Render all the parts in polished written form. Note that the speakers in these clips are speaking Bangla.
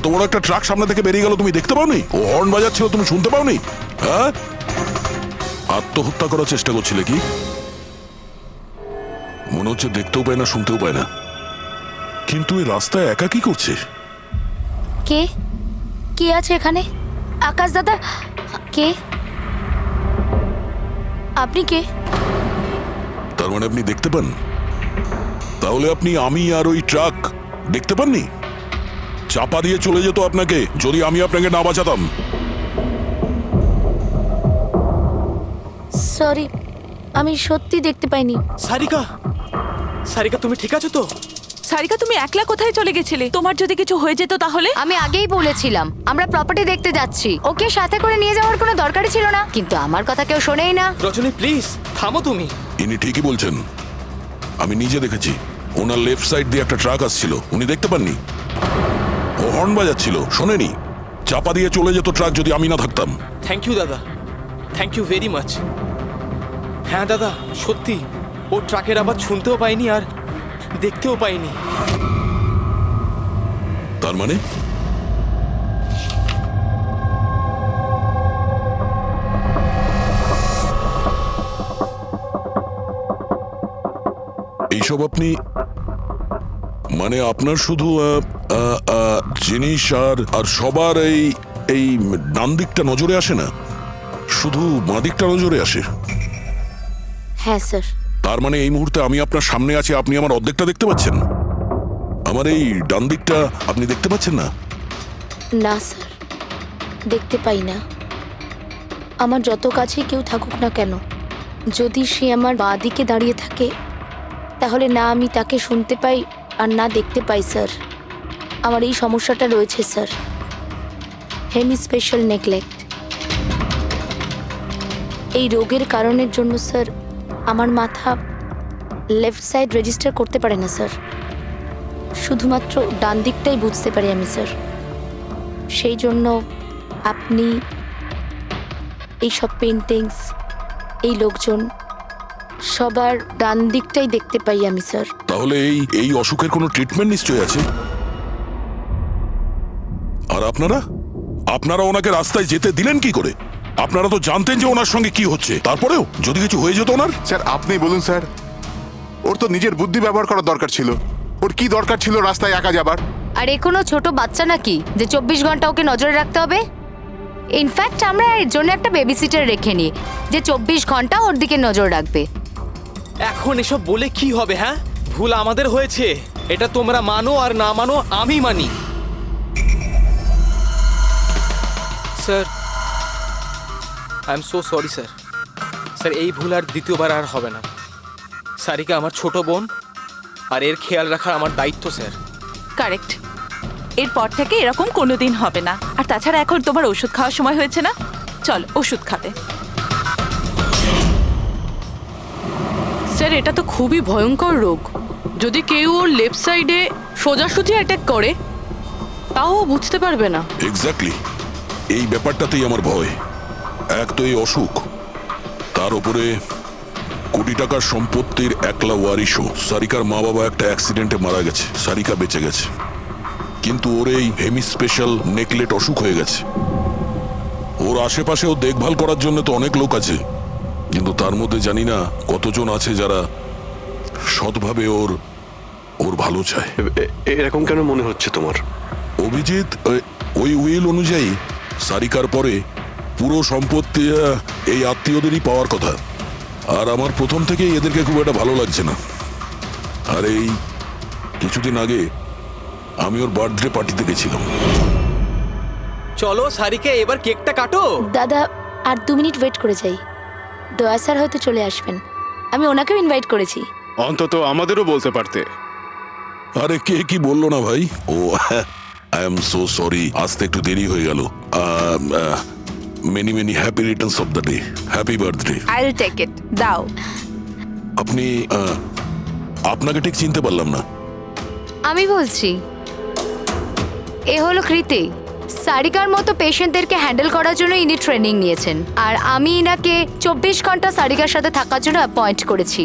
এত বড় একটা ট্রাক সামনে থেকে বেরিয়ে গেল, তুমি দেখতে পাওনি? ও হর্ন বাজাচ্ছিল, তুমি শুনতে পাওনি? হ্যাঁ, আত্মহত্যা করার চেষ্টা করছিলে কি? মনে হচ্ছে দেখতেও পায় না, শুনতেও পায় না। কিন্তু এই রাস্তায় একা কি করছে? কে কে আছে এখানে? আকাশ দাদা, কে আপনি? কে? তার মানে আপনি দেখতে পান? তাহলে আপনি আমি আর ওই ট্রাক দেখতে পাননি? চাপা দিয়ে চলে যেত আপনাকে যদি আমি আপনাকে না বাঁচাতাম। সরি, আমি সত্যি দেখতে পাইনি। সারিকা, সারিকা তুমি ঠিক আছো তো? সারিকা, তুমি একলা কোথায় চলে গেছিলে? তোমার যদি কিছু হয়ে যেত তাহলে? আমি আগেই বলেছিলাম আমরা প্রপার্টি দেখতে যাচ্ছি, ওকে সাথে করে নিয়ে যাওয়ার কোনো দরকারই ছিল না, কিন্তু আমার কথা কেউ শোনেই না। রজনী প্লিজ থামো তুমি। ইনি ঠিকই বলছেন, আমি নিজে দেখেছি। ওনার লেফট সাইড দিয়ে একটা ট্রাক আসছিল, উনি দেখতে পাননি। ও হর্ন বাজাচ্ছিল, শোনেনি। চাপা দিয়ে চলে যেত ট্রাক যদি আমি না থাকতাম। থ্যাংক ইউ দাদা, থ্যাংক ইউ ভেরি মাচ। হ্যাঁ দাদা, সত্যি ও ট্রাকের আওয়াজ শুনতেও পাইনি আর দেখতেও পাইনি। তার মানে এইসব আপনি, মানে আপনার শুধু জিনিস আর সবার এই ডান দিকটা নজরে আসে না, শুধু বাঁ দিকটা নজরে আসে। হ্যাঁ স্যার। তার মানে এই মুহূর্তে আমি আপনার সামনে আছি, আপনি আমার অর্ধেকটা দেখতে পাচ্ছেন, আমার এই ডান দিকটা আপনি দেখতে পাচ্ছেন না? না স্যার, দেখতে পাই না। আমার যত কাছে কেউ থাকুক না কেন, যদি সে আমার বাঁ দিকে দাঁড়িয়ে থাকে তাহলে না আমি তাকে শুনতে পাই আর না দেখতে পাই স্যার। আমার এই সমস্যাটা রয়েছে স্যার, হেমি স্পেশাল নেগলেক্ট। এই রোগের কারণের জন্য স্যার আমার মাথা লেফট সাইড রেজিস্টার করতে পারে না স্যার, শুধুমাত্র ডান দিকটাই বুঝতে পারি আমি স্যার। সেই জন্য আপনি এইসব পেন্টিংস, এই লোকজন, সবার ডান দিকটাই দেখতে পাই আমি স্যার। তাহলে এই অসুখের কোনো ট্রিটমেন্ট নিশ্চয়ই আছে। আর আপনারা ওনাকে রাস্তায় যেতে দিলেন কি করে? আপনারা তো জানতেন যে ওনার সঙ্গে কি হচ্ছে, তারপরেও যদি কিছু হয়ে যেত ওনার। স্যার আপনি বলুন স্যার, ওর তো নিজের বুদ্ধি ব্যবহার করার দরকার ছিল। ওর কি দরকার ছিল রাস্তায় একা যাবার? আর এ কোনো ছোট বাচ্চা নাকি যে 24 ঘন্টা ওকে নজরে রাখতে হবে? ইনফ্যাক্ট আমরা এর জন্য একটা বেবি সিটার রেখে নিই যে 24 ঘন্টা ওর দিকে নজর রাখবে। এখন এসব বলে কি হবে? হ্যাঁ, ভুল আমাদের হয়েছে, এটা তোমরা মানো আর না মানো আমি মানি। Sir I am so sorry sir. Sir এই ভুল আর দ্বিতীয়বার আর হবে না। সারিকা আমার ছোট বোন, আর এর খেয়াল রাখা আমার দায়িত্ব স্যার। কারেক্ট, এরপর থেকে এরকম কোনোদিন হবে না। আর তাছাড়া এখন তোমার ওষুধ খাওয়ার সময় হয়েছে না, চল ওষুধ খাবে। স্যার এটা তো খুবই ভয়ঙ্কর রোগ। যদি কেউ ওর লেফট সাইডে সোজাসুজি অ্যাটাক করে তাও ও বুঝতে পারবে না। এক্স্যাক্টলি, এই ব্যাপারটাতেই আমার ভয়। এক তো এই অসুখ, তার উপরে কোটি টাকার সম্পত্তির একলা ওয়ারিশও। সারিকার মা বাবা একটা অ্যাক্সিডেন্টে মারা গেছে, সারিকা বেঁচে গেছে, কিন্তু ওর এই হেমি স্পেশাল নেকলেট অসুখ হয়ে গেছে। ওর আশেপাশেও দেখভাল করার জন্য তো অনেক লোক আছে, কিন্তু তার মধ্যে জানি না কতজন আছে যারা সৎভাবে ওর ভালো চায়। এরকম কেন মনে হচ্ছে তোমার? অভিজিৎ, ওই উইল অনুযায়ী সারিকার পরে পুরো সম্পত্তি এই আত্মীয়দেরই পাওয়ার কথা। আর আমার প্রথম থেকেই এদেরকে খুব একটা ভালো লাগছে না। আর এই কিছুদিন আগে আমি ওর বার্থডে পার্টিতে গেছিলাম। চলো সারিকা, এবার কেকটা কাটো। দাদা আর 2 মিনিট ওয়েট করে যাই, দয়া স্যার হয়তো চলে আসবেন। আমি ওনাকেও ইনভাইট করেছি। অন্তত আমাদেরও বলতে পারতে। আরে কে কি বললো না ভাই? Oh I am so sorry, আসতে একটু দেরি হয়ে গেল। Many many happy returns of the day, happy birthday. I will take it, দাও। আপনি আপনাকে ঠিক চিনতে পারলাম না। আমি বলছি, এ হলো কৃতি। সারিকার মতো পেশেন্টদেরকে হ্যান্ডেল করার জন্য ইনি ট্রেনিং নিয়েছেন, আর আমি ইনাকে 24 ঘন্টা সারিকার সাথে থাকার জন্য অ্যাপয়েন্ট করেছি।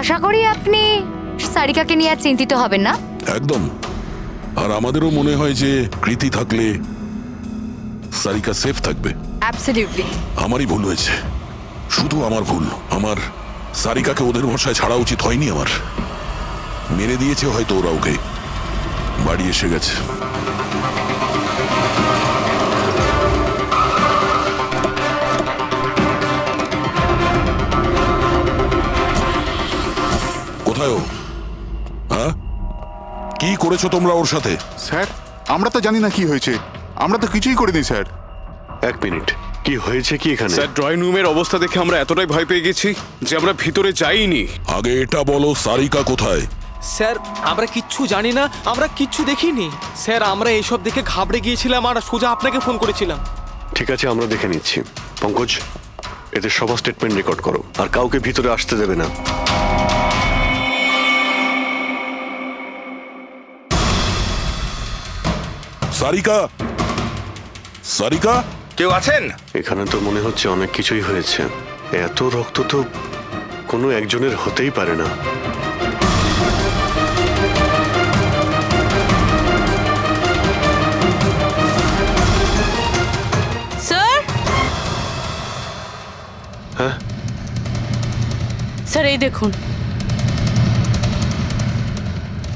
আশা করি আপনি সারিকাকে নিয়ে আর চিন্তিত হবেন না। একদম, আর আমাদেরও মনে হয় যে কৃতি থাকলে সারিকা সেফ থাকবে। অ্যাবসলিউটলি। আমারই ভুল হয়েছে, শুধু আমার ভুল। আমার সারিকাকে ওদের ভরসায় ছাড়া উচিত হয়নি। আমার মেরে দিয়েছে হয়তো ওরা ওকে। বাড়ি এসে গেছে। কোথায় ও? হ্যাঁ, কি করেছো তোমরা ওর সাথে? স্যার আমরা তো জানি না কি হয়েছে, আমরা তো কিছুই করিনি স্যার। এক মিনিট, কি হয়েছে কি এখানে? স্যার ড্রয়িং রুমের অবস্থা দেখে আমরা এতটাই ভয় পেয়ে গেছি যে আমরা ভিতরে যাইনি। আগে এটা বলো, সারিকা কোথায়? স্যার আমরা কিচ্ছু জানি না, আমরা কিচ্ছু দেখিনি স্যার। আমরা এইসব দেখে ঘাবড়ে গিয়েছিলাম আর সোজা আপনাকে ফোন করেছিলাম। ঠিক আছে, আমরা দেখে নিচ্ছি। পঙ্কজ, এদের সবার স্টেটমেন্ট রেকর্ড করো আর কাউকে ভিতরে আসতে দেবে না। সারিকা, সারিকা, কেউ আছেন? এখানে তো মনে হচ্ছে অনেক কিছুই হয়েছে। এত রক্ত তো কোনো একজনের হতেই পারে না। স্যার, হ্যাঁ, স্যার এই দেখুন,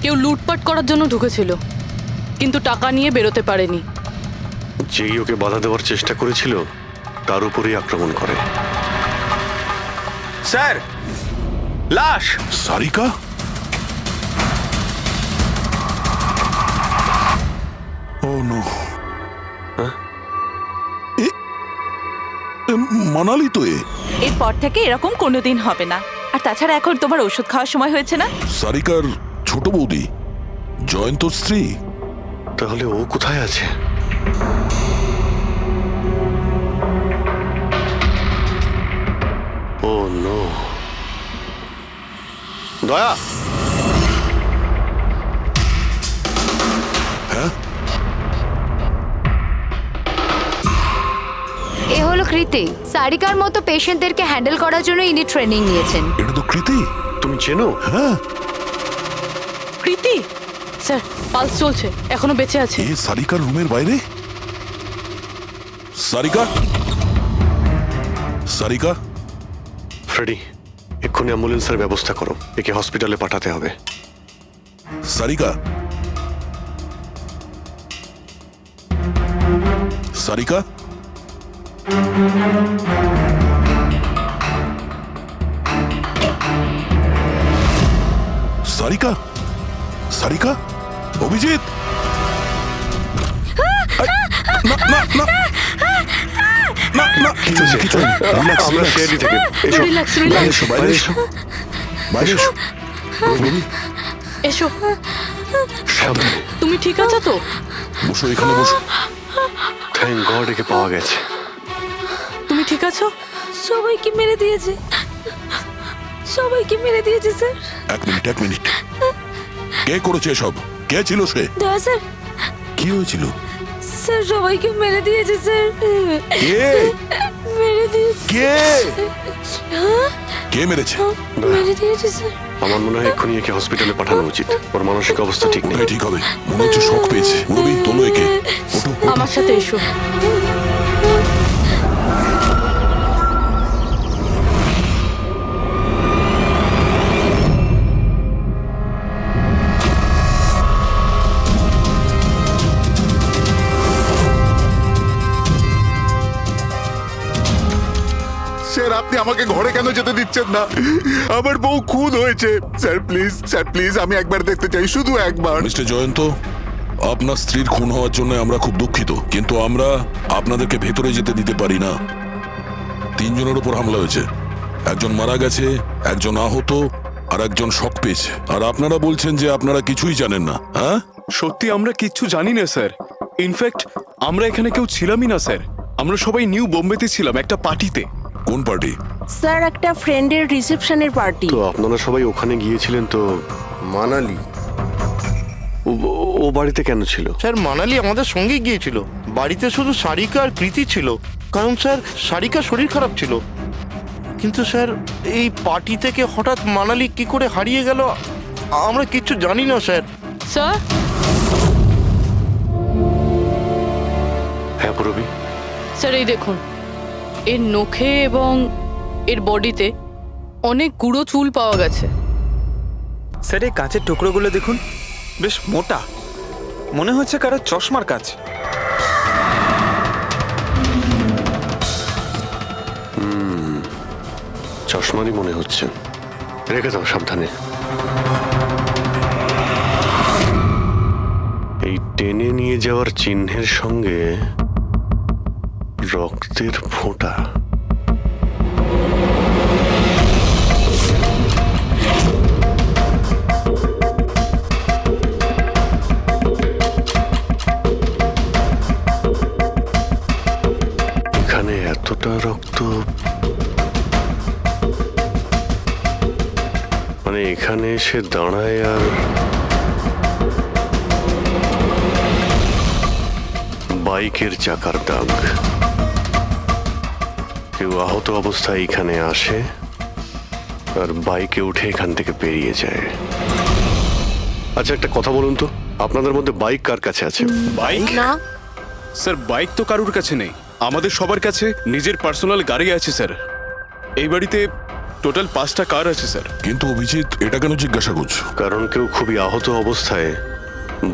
কেউ লুটপাট করার জন্য ঢুকেছিল কিন্তু টাকা নিয়ে বেরোতে পারেনি। যেই ওকে বাধা দেওয়ার চেষ্টা করেছিল তার উপরেই আক্রমণ করে। স্যার, লাশ। সারিকা? ও নো, মানালি তো এ। এরপর থেকে এরকম কোনোদিন হবে না। আর তাছাড়া এখন তোমার ওষুধ খাওয়ার সময় হয়েছে না? সারিকার ছোট বৌদি, জয়ন্ত স্ত্রী। তাহলে ও কোথায় আছে? ও নো। দয়া, এ হলো কৃতি। সারিকার মতো পেশেন্টদেরকে হ্যান্ডেল করার জন্য ইনি ট্রেনিং নিয়েছেন। এটা তো কৃতি। তুমি চেনো? হ্যাঁ, কৃতি স্যার, পালস চলছে, এখনো বেঁচে আছে। এ সারিকার রুমের বাইরে। সারিকা, সারিকা, ফ্রেডি, এক্ষুনি অ্যাম্বুলেন্সের ব্যবস্থা করো। একে হসপিটালে পাঠাতে হবে। সারিকা, সারিকা, সারিকা, সারিকা, অভিজিৎ। না না না না না, কিছু নেই, কিছু নেই। Relax, আমরা relax. সিআইডি থেকে এসো। রিল্যাক্স, বাইরে রিল্যাক্স, এসো, বাইরে এসো, বাইরে এসো। রবি, এসো। সামনে। তুমি ঠিক আছো তো? বসো, এখানে বসো। থ্যাংক গড, একে পাওয়া গেছে। তুমি ঠিক আছো? সবাইকে মেরে দিয়েছে, সবাইকে মেরে দিয়েছে স্যার। এক মিনিট, এক মিনিট। কে করেছে এসব? কে ছিল সে? দয়া স্যার, কি হয়েছিল? স্যার সবাইকে মেরে দিয়েছে স্যার। কে? মেরে দিয়েছে, কে? কে মেরেছে? মেরে দিয়েছে স্যার। আমার মনে হয় এক্ষুনি একে হসপিটালে পাঠানো উচিত। ওর মানসিক অবস্থা ঠিক নেই। ওটাই ঠিক হবে, মনে হচ্ছে শক পেয়েছে। রবি, তোলো একে। ওঠো, ওঠো। আমার সাথে এসো। স্যার আপনি আমাকে ঘরে কেন যেতে দিচ্ছেন না? আমার বউ খুন হয়েছে। স্যার প্লিজ, স্যার প্লিজ, আমি একবার দেখতে চাই, শুধু একবার। মিস্টার জয়ন্ত, আপনার স্ত্রীর খুন হওয়ার জন্য আমরা খুব দুঃখিত, কিন্তু আমরা আপনাদেরকে ভেতরে যেতে দিতে পারি না। 3 জনের উপর হামলা হয়েছে, একজন মারা গেছে, একজন আহত, আর একজন শক পেয়েছে। আর আপনারা বলছেন যে আপনারা কিছুই জানেন না। হ্যাঁ, সত্যি আমরা কিচ্ছু জানি না স্যার। ইনফ্যাক্ট আমরা এখানে কেউ ছিলামই না স্যার। আমরা সবাই নিউ বোম্বেতে ছিলাম একটা পার্টিতে। কোন পার্টি? স্যার একটা ফ্রেন্ডের রিসেপশনের পার্টি। তো আপনারা সবাই ওখানে গিয়েছিলেন তো? মানালি। ও বাড়িতে কেন ছিল? স্যার মানালি আমাদের সঙ্গে গিয়েছিল। বাড়িতে শুধু সারিকা আর কৃতি ছিল, কারণ স্যার সারিকা শরীর খারাপ ছিল। কিন্তু স্যার এই পার্টি থেকে হঠাৎ মানালি কি করে হারিয়ে গেল আমরা কিচ্ছু জানি না স্যার। স্যার, হ্যাঁ পুরবি, স্যার এই দেখুন, এর নখে এবং এর বডিতে অনেক গুঁড়ো চুল পাওয়া গেছে। স্যার এই কাঁচের টুকরোগুলো দেখুন, বেশ মোটা, মনে হচ্ছে কারো চশমার কাজ। চশমারই মনে হচ্ছে। রেখে দাও সাবধানে। এই টেনে নিয়ে যাওয়ার চিহ্নের সঙ্গে রক্তের ফোঁটা। এখানে এতটা রক্ত, মানে এখানে এসে দাঁড়ায় আর বাইকের চাকার দাগ। কেউ আহত অবস্থায় এখানে আসে আর বাইকে উঠে এখান থেকে বেরিয়ে যায়। আচ্ছা একটা কথা বলুন তো, আপনাদের মধ্যে বাইক কার কাছে আছে? বাইক? না স্যার বাইক তো কারুর কাছে নেই, আমাদের সবার কাছে নিজের পার্সোনাল গাড়ি আছে স্যার। এই বাড়িতে টোটাল 5টা কার আছে স্যার। কিন্তু অভিজিৎ এটা কেন জিজ্ঞাসা করছো? কারণ কেউ খুবই আহত অবস্থায়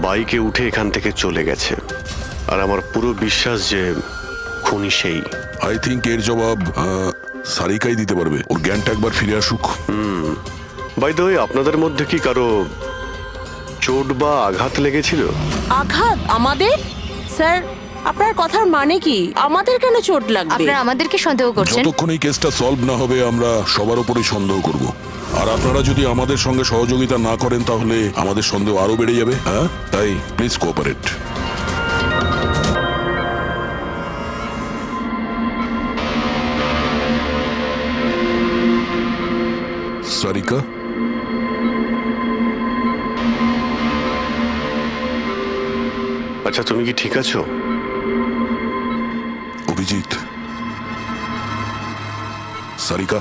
বাইকে উঠে এখান থেকে চলে গেছে, আর আমার পুরো বিশ্বাস যে খুনি সেই। আই থিঙ্ক এর জবাব সারিকাই দিতে পারবে। ওর জ্ঞানটা একবার ফিরে আসুক। বাই দ্য ওয়ে, আপনাদের মধ্যে কি কারো চোট বা আঘাত লেগেছিল? আঘাত আমাদের? স্যার আপনার কথার মানে কি? আমাদের কেন চোট লাগবে? আপনারা আমাদেরকে সন্দেহ করছেন? যতক্ষণ এই কেসটা সলভ না হবে আমরা সবার উপরেই সন্দেহ করব। আর আপনারা যদি আমাদের সঙ্গে সহযোগিতা না করেন তাহলে আমাদের সন্দেহ আরো বেড়ে যাবে। হ্যাঁ, তাই প্লিজ কোঅপারেট। সারিকা, আচ্ছা তুমি কি ঠিক আছো? অভিজিৎ, সারিকা,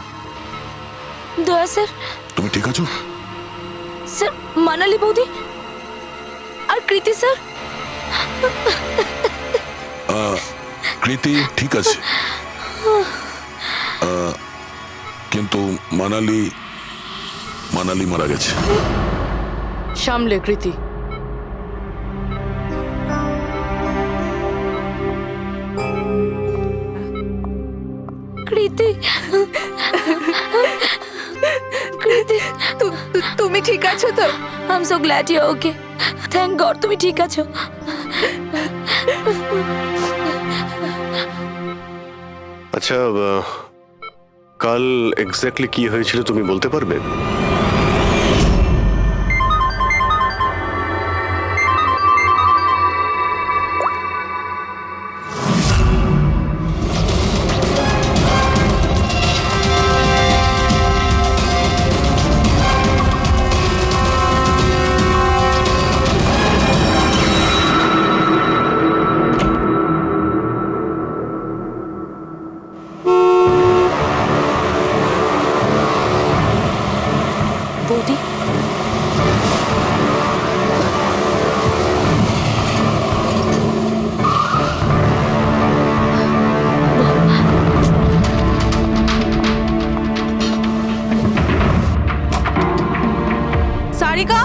দয়া স্যার, তুমি ঠিক আছো? স্যার মানালি বৌদি আর কৃতি স্যার। কৃতি ঠিক আছে, কিন্তু মানালি মারা গেছে। সামলে কৃতি। কৃতি, কৃতি, তুমি ঠিক আছো তো? I am so glad you okay. Thank God তুমি ঠিক আছো। আচ্ছা কাল এক্স্যাক্টলি কি হয়েছিল তুমি বলতে পারবে? বৌদি, সারিকা,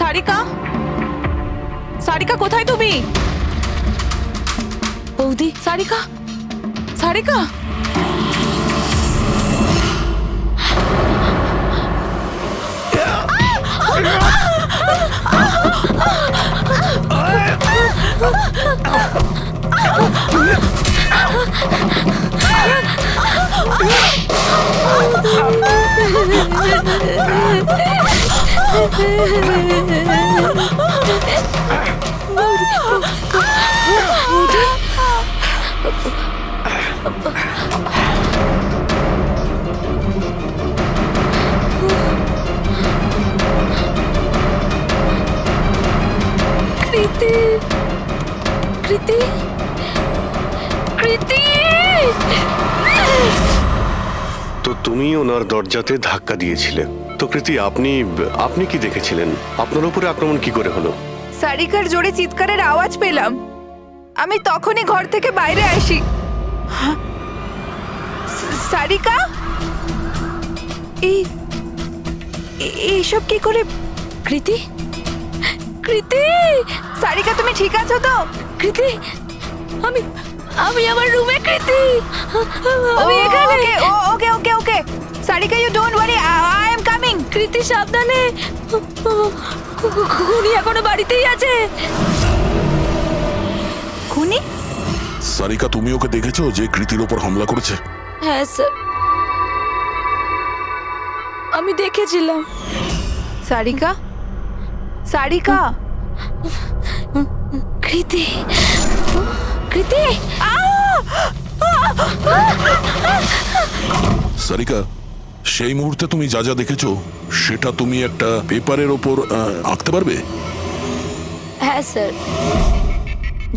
সারিকা, সারিকা কোথায় তুমি? বৌদি, সারিকা, সারিকা, কৃতি, কৃতি, কৃতি। তো তুমি ওনার দরজাতে ধাক্কা দিয়েছিলে। তো কৃতি, আপনি আপনি কি দেখেছিলেন? আপনার উপরে আক্রমণ কি করে হলো? সারিকার জোরে চিৎকারের আওয়াজ পেলাম, আমি তখনই ঘর থেকে বাইরে আসি। সারিকা, এইসব কি করে? কৃতি, কৃতি, সারিকা তুমি ঠিক আছো তো? কৃতি, আমি আমার রুমে। কৃতি, আমি এখানে। Okay okay okay Sarika, you don't worry, I am coming. Kriti সাবধানে, খুনি এখনো বাড়িতেই আছে। খুনি? সারিকা, তুমি ওকে দেখেছো যে কৃতির ওপর হামলা করেছে? হ্যাঁ স্যার, আমি দেখেছিলাম। সারিকা, সারিকা, কৃতি, কৃতি, সারিকা, সেই মুহূর্তে তুমি যা যা দেখেছো সেটা তুমি একটা পেপারের ওপর আঁকতে পারবে? হ্যাঁ স্যার,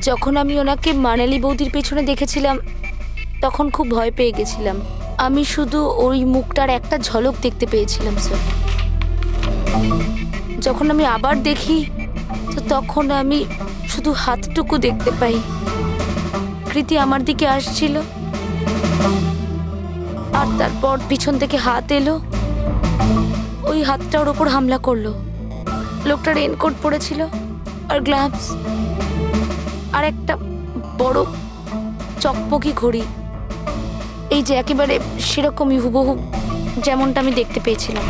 যখন আমি ওনাকে মানালি বৌদির পেছনে দেখেছিলাম তখন খুব ভয় পেয়ে গেছিলাম। আমি শুধু ওই মুখটার একটা ঝলক দেখতে পেয়েছিলাম স্যার। যখন আমি আবার দেখি তো তখন আমি শুধু হাতটুকু দেখতে পাই। কৃতি আমার দিকে আসছিল আর তারপর পিছন থেকে হাত এলো, ওই হাতটা ওর ওপর হামলা করলো। লোকটা রেনকোট পরেছিল আর গ্লাভস আর একটা বড় চকপকি ঘড়ি, এই যে একেবারে সেরকমই হুবহু যেমনটা আমি দেখতে পেয়েছিলাম।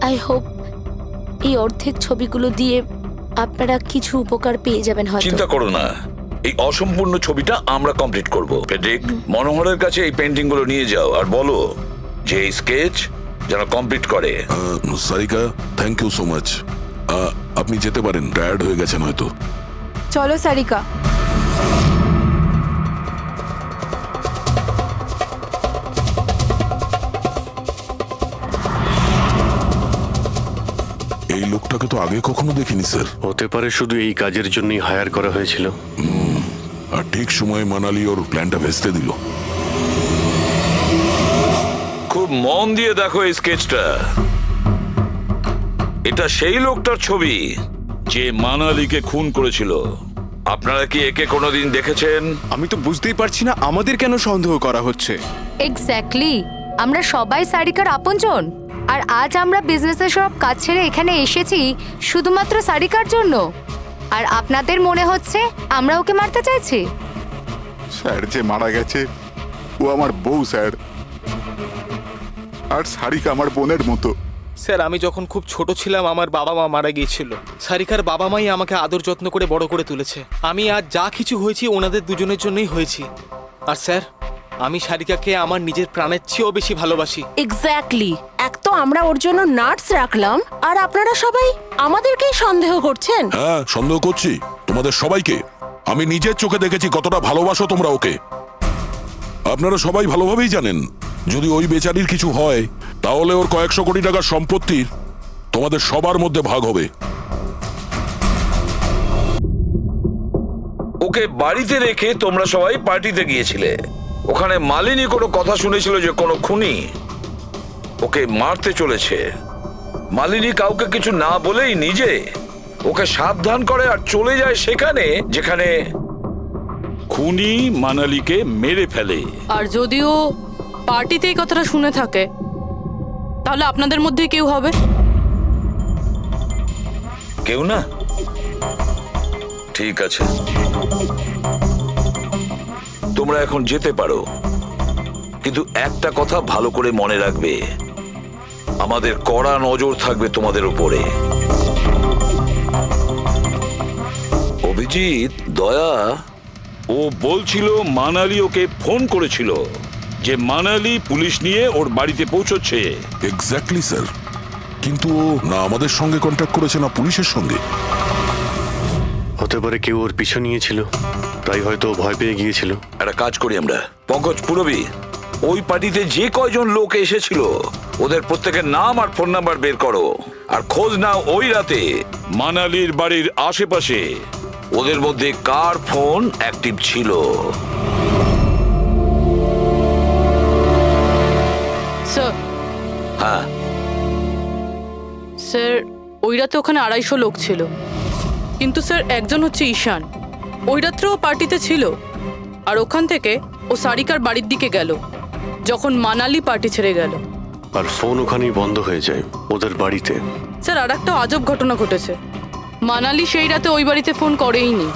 আই হোপ এই অর্ধেক ছবিগুলো দিয়ে আপনারা কিছু উপকার পেয়ে যাবেন হয়তো। চিন্তা করো না, এই অসম্পূর্ণ ছবিটা আমরা কমপ্লিট করব। ফেডরিক, মনোহরের কাছে এই পেন্টিং গুলো নিয়ে যাও আর বলো যে এই স্কেচ যেন কমপ্লিট করে। Sarika, thank you so much. আপনি যেতে পারেন, টায়ার্ড হয়ে গেছেন হয়তো। চলো সারিকা। এই লোকটাকে তো আগে কখনো দেখিনি স্যার। হতে পারে শুধু এই কাজের জন্যই হায়ার করা হয়েছিল। আর ঠিক সময়ে মানালি ওর প্ল্যানটা ভেস্তে দিল। খুব মন দিয়ে দেখো এই স্কেচটা। এটা সেই লোকটার ছবি যে মানালিকে খুন করেছিল। আপনারা কি একে কোনোদিন দেখেছেন? আমি তো বুঝতেই পারছি না আমাদের কেন সন্দেহ করা হচ্ছে। এক্স্যাক্টলি, আমরা সবাই সারিকার আপনজন, আর আজ আমরা বিজনেসের সব কাজ ছেড়ে এখানে এসেছি শুধুমাত্র সারিকার জন্য। আর আপনাদের মনে হচ্ছে আমরা ওকে মারতে চাইছি? স্যার যে মারা গেছে ও আমার বউ স্যার, আর সারিকা আমার বোনের মতো। স্যার, আমি যখন খুব ছোট ছিলাম আমার বাবা মা মারা গিয়েছিল। সারিকার বাবা মাই আমাকে আদর যত্ন করে বড় করে তুলেছে। আমি আজ যা কিছু হয়েছি ওনাদের দুজনের জন্যই হয়েছি। আর স্যার, আমি সারিকাকে আমার নিজের প্রাণের চেয়েও বেশি ভালোবাসি। এক্স্যাক্টলি, এক তো আমরা ওর জন্য নার্স রাখলাম, আর আপনারা সবাই আমাদেরকেই সন্দেহ করছেন। হ্যাঁ, সন্দেহ করছি তোমাদের সবাইকে। আমি নিজের চোখে দেখেছি কতটা ভালোবাসো তোমরা ওকে। আপনারা সবাই ভালোভাবেই জানেন যদি ওই বেচারির কিছু হয় তাহলে ওর কয়েকশো কোটি টাকার সম্পত্তির তোমাদের সবার মধ্যে ভাগ হবে। ওকে বাড়িতে রেখে তোমরা সবাই পার্টিতে গিয়েছিলে। ওখানে মালিনী কোনো কথা শুনেছিল যে কোনো খুনি ওকে মারতে চলেছে। মালিনী কাউকে কিছু না বলেই নিজে ওকে সাবধান করে আর চলে যায় সেখানে যেখানে খুনি মানালিকে মেরে ফেলে। আর যদিও পার্টিতে এই কথাটা শুনে থাকে তাহলে আপনাদের মধ্যে কেউ হবে? কেউ না? ঠিক আছে, তোমরা এখন যেতে পারো, কিন্তু একটা কথা ভালো করে মনে রাখবে, আমাদের কড়া নজর থাকবে তোমাদের উপরে। অভিজিৎ, দয়া, ও বলছিল মানালি ওকে ফোন করেছিল যে মানালি পুলিশ নিয়ে ওর বাড়িতে পৌঁছচ্ছে। এক্স্যাক্টলি স্যার, কিন্তু ও না আমাদের সঙ্গে কন্ট্যাক্ট করেছে না পুলিশের সঙ্গে। হতে পারে কেউ ওর পিছু নিয়েছিল, তাই হয়তো ভয় পেয়ে গিয়েছিল। একটা কাজ করি আমরা, পঙ্কজ, পুরবী, ওই পার্টিতে যে কয়জন লোক এসেছিল ওদের প্রত্যেকের নাম আর ফোন নাম্বার বের করো আর খোঁজ নাও ওই রাতে মানালির বাড়ির আশেপাশে ওদের মধ্যে কার ফোন অ্যাক্টিভ ছিল। হ্যাঁ, স্যার ওই রাতে ওখানে 250 লোক ছিল, কিন্তু স্যার একজন হচ্ছে ঈশান, ওই রাত্রেও পার্টিতে ছিল। আর ওখান থেকে ও সারিকার বাড়ির দিকে গেল যখন মানালি পার্টি ছেড়ে গেল। আর ফোন ওখানেই বন্ধ হয়ে যায় ওদের বাড়িতে। স্যার আর একটা আজব ঘটনা ঘটেছে। মানালি সেই রাতে ওই বাড়িতে ফোন করেইনি,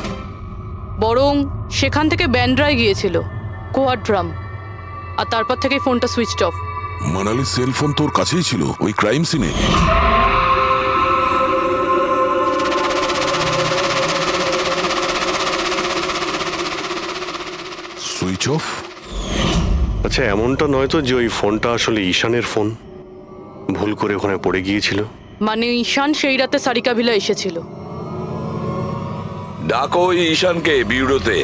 বরং সেখান থেকে ব্যান্ড্রায় গিয়েছিল কোয়াড্রাম, আর তারপর থেকেই ফোনটা সুইচ অফ। মানালির সেলফোন তোর কাছেই ছিল ওই ক্রাইম সিনে? Switch off? আচ্ছা, এমনটা নয় তো যে ওই ফোনটা আসলে ঈশানের ফোন, ভুল করে ওখানে পড়ে গিয়েছিল? মানে ঈশান সেই রাতে সারিকা ভিলা এসেছিল। ডাকো ওই ঈশানকে বিউরোতে।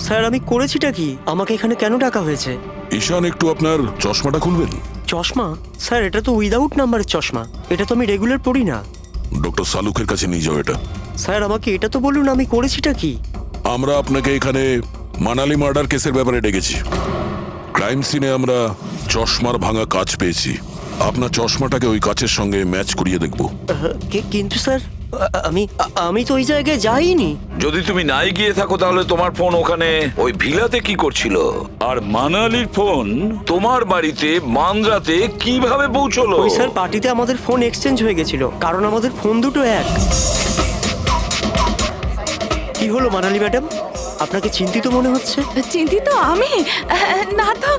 স্যার আমি করেছিটা কি? আমাকে এখানে কেন ডাকা হয়েছে? ঈশান, একটু আপনার চশমাটা খুলবেন? চশমা? স্যার এটা তো উইদাউট নাম্বারের চশমা, এটা তো আমি রেগুলার পড়ি না। ডক্টর সালুকের কাছে নিয়ে যাও এটা। স্যার আমাকে এটা তো বলুন, আমি করেছিটা কি? আমরা আপনাকে এখানে মানালি মার্ডার কেসের ব্যাপারে ডেকেছি। ক্রাইম সিনে আমরা চশমার ভাঙা কাঁচ পেয়েছি। আপনার চশমাটাকে ওই কাচের সঙ্গে ম্যাচ করিয়ে দেখব। কিন্তু স্যার আমি তো ওই জায়গায় যাইনি। যদি তুমি নাই গিয়ে থাকো তাহলে তোমার ফোন ওখানে ওই ভিলাতে কি করছিল? আর মানালির ফোন তোমার বাড়িতে মানরাতে কিভাবে পৌঁছলো? ওই স্যার পার্টিতে আমাদের ফোন এক্সচেঞ্জ হয়ে গেছিল, কারণ আমাদের ফোন দুটো এক। কি হলো মানালি ম্যাডাম, আপনাকে চিন্তিত মনে হচ্ছে? চিন্তিত আমি? না তো,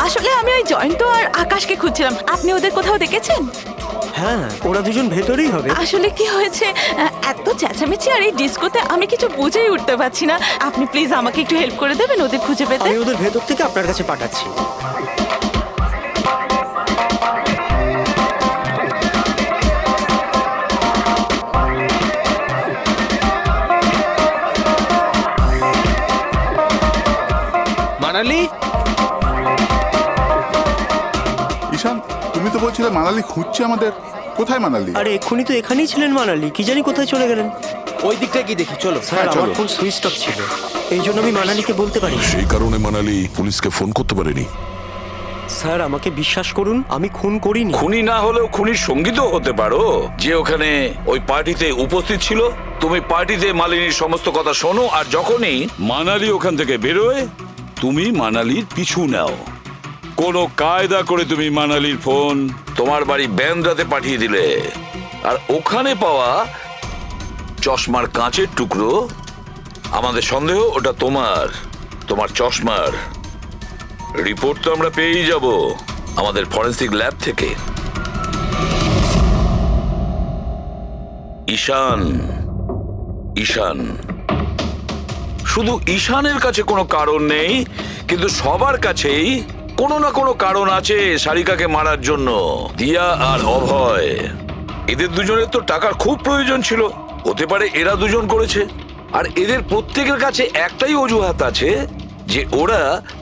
আসলে আমি ওই জয়ন্ত আর আকাশকে খুঁজছিলাম। আপনি ওদের কোথাও দেখেছেন? হ্যাঁ, ওরা দুজন ভেতরেই হবে। আসলে কি হয়েছে, এত চেঁচামেচি আর এই ডিস্কোতে আমি কিছু বুঝেই উঠতে পারছি না। আপনি প্লিজ আমাকে একটু হেল্প করে দেবেন ওদের খুঁজে পেতে? আমি ওদের ভেতর থেকে আপনার কাছে পাঠাচ্ছি। মানালি? ঈশান, তুমি তো বলছিলে মানালি খুঁজছে আমাদের। কোথায় মানালি? আরে এক্ষুনি তো এখানেই ছিলেন মানালি, কি জানি কোথায় চলে গেলেন। ওই দিকটা কি দেখি, চলো। স্যার আমার ফোন সুইচ অফ ছিল, এই জন্য আমি মানালিকে বলতে পারি। সেই কারণে মানালি পুলিশকে ফোন করতে পারেনি। স্যার আমাকে বিশ্বাস করুন, আমি খুন করিনি। খুনি না হলেও খুনির সঙ্গী তো হতে পারো, যে ওখানে ওই পার্টিতে উপস্থিত ছিল। তুমি পার্টিতে মালিনীর সমস্ত কথা শোনো, আর যখনই মানালি ওখান থেকে বেরোয় তুমি মানালির পিছু নাও। কোনো কায়দা করে তুমি মানালির ফোন তোমার বাড়ি ব্যান্ড্রাতে পাঠিয়ে দিলে, আর ওখানে পাওয়া চশমার কাঁচের টুকরো, আমাদের সন্দেহ ওটা তোমার চশমার রিপোর্ট তো আমরা পেয়েই যাব আমাদের ফরেন্সিক ল্যাব থেকে। ঈশান শুধু ঈশানের কাছে কোনো কারণ নেই, কিন্তু সবার কাছেই কোনো না কোনো কারণ আছে সারিকাকে মারার জন্য। দিয়া আর অভয়, এদের দুজনের তো টাকার খুব প্রয়োজন ছিল, হতে পারে এরা দুজন করেছে। আর এদের প্রত্যেকের কাছে একটাই অজুহাত আছে, যে ওরা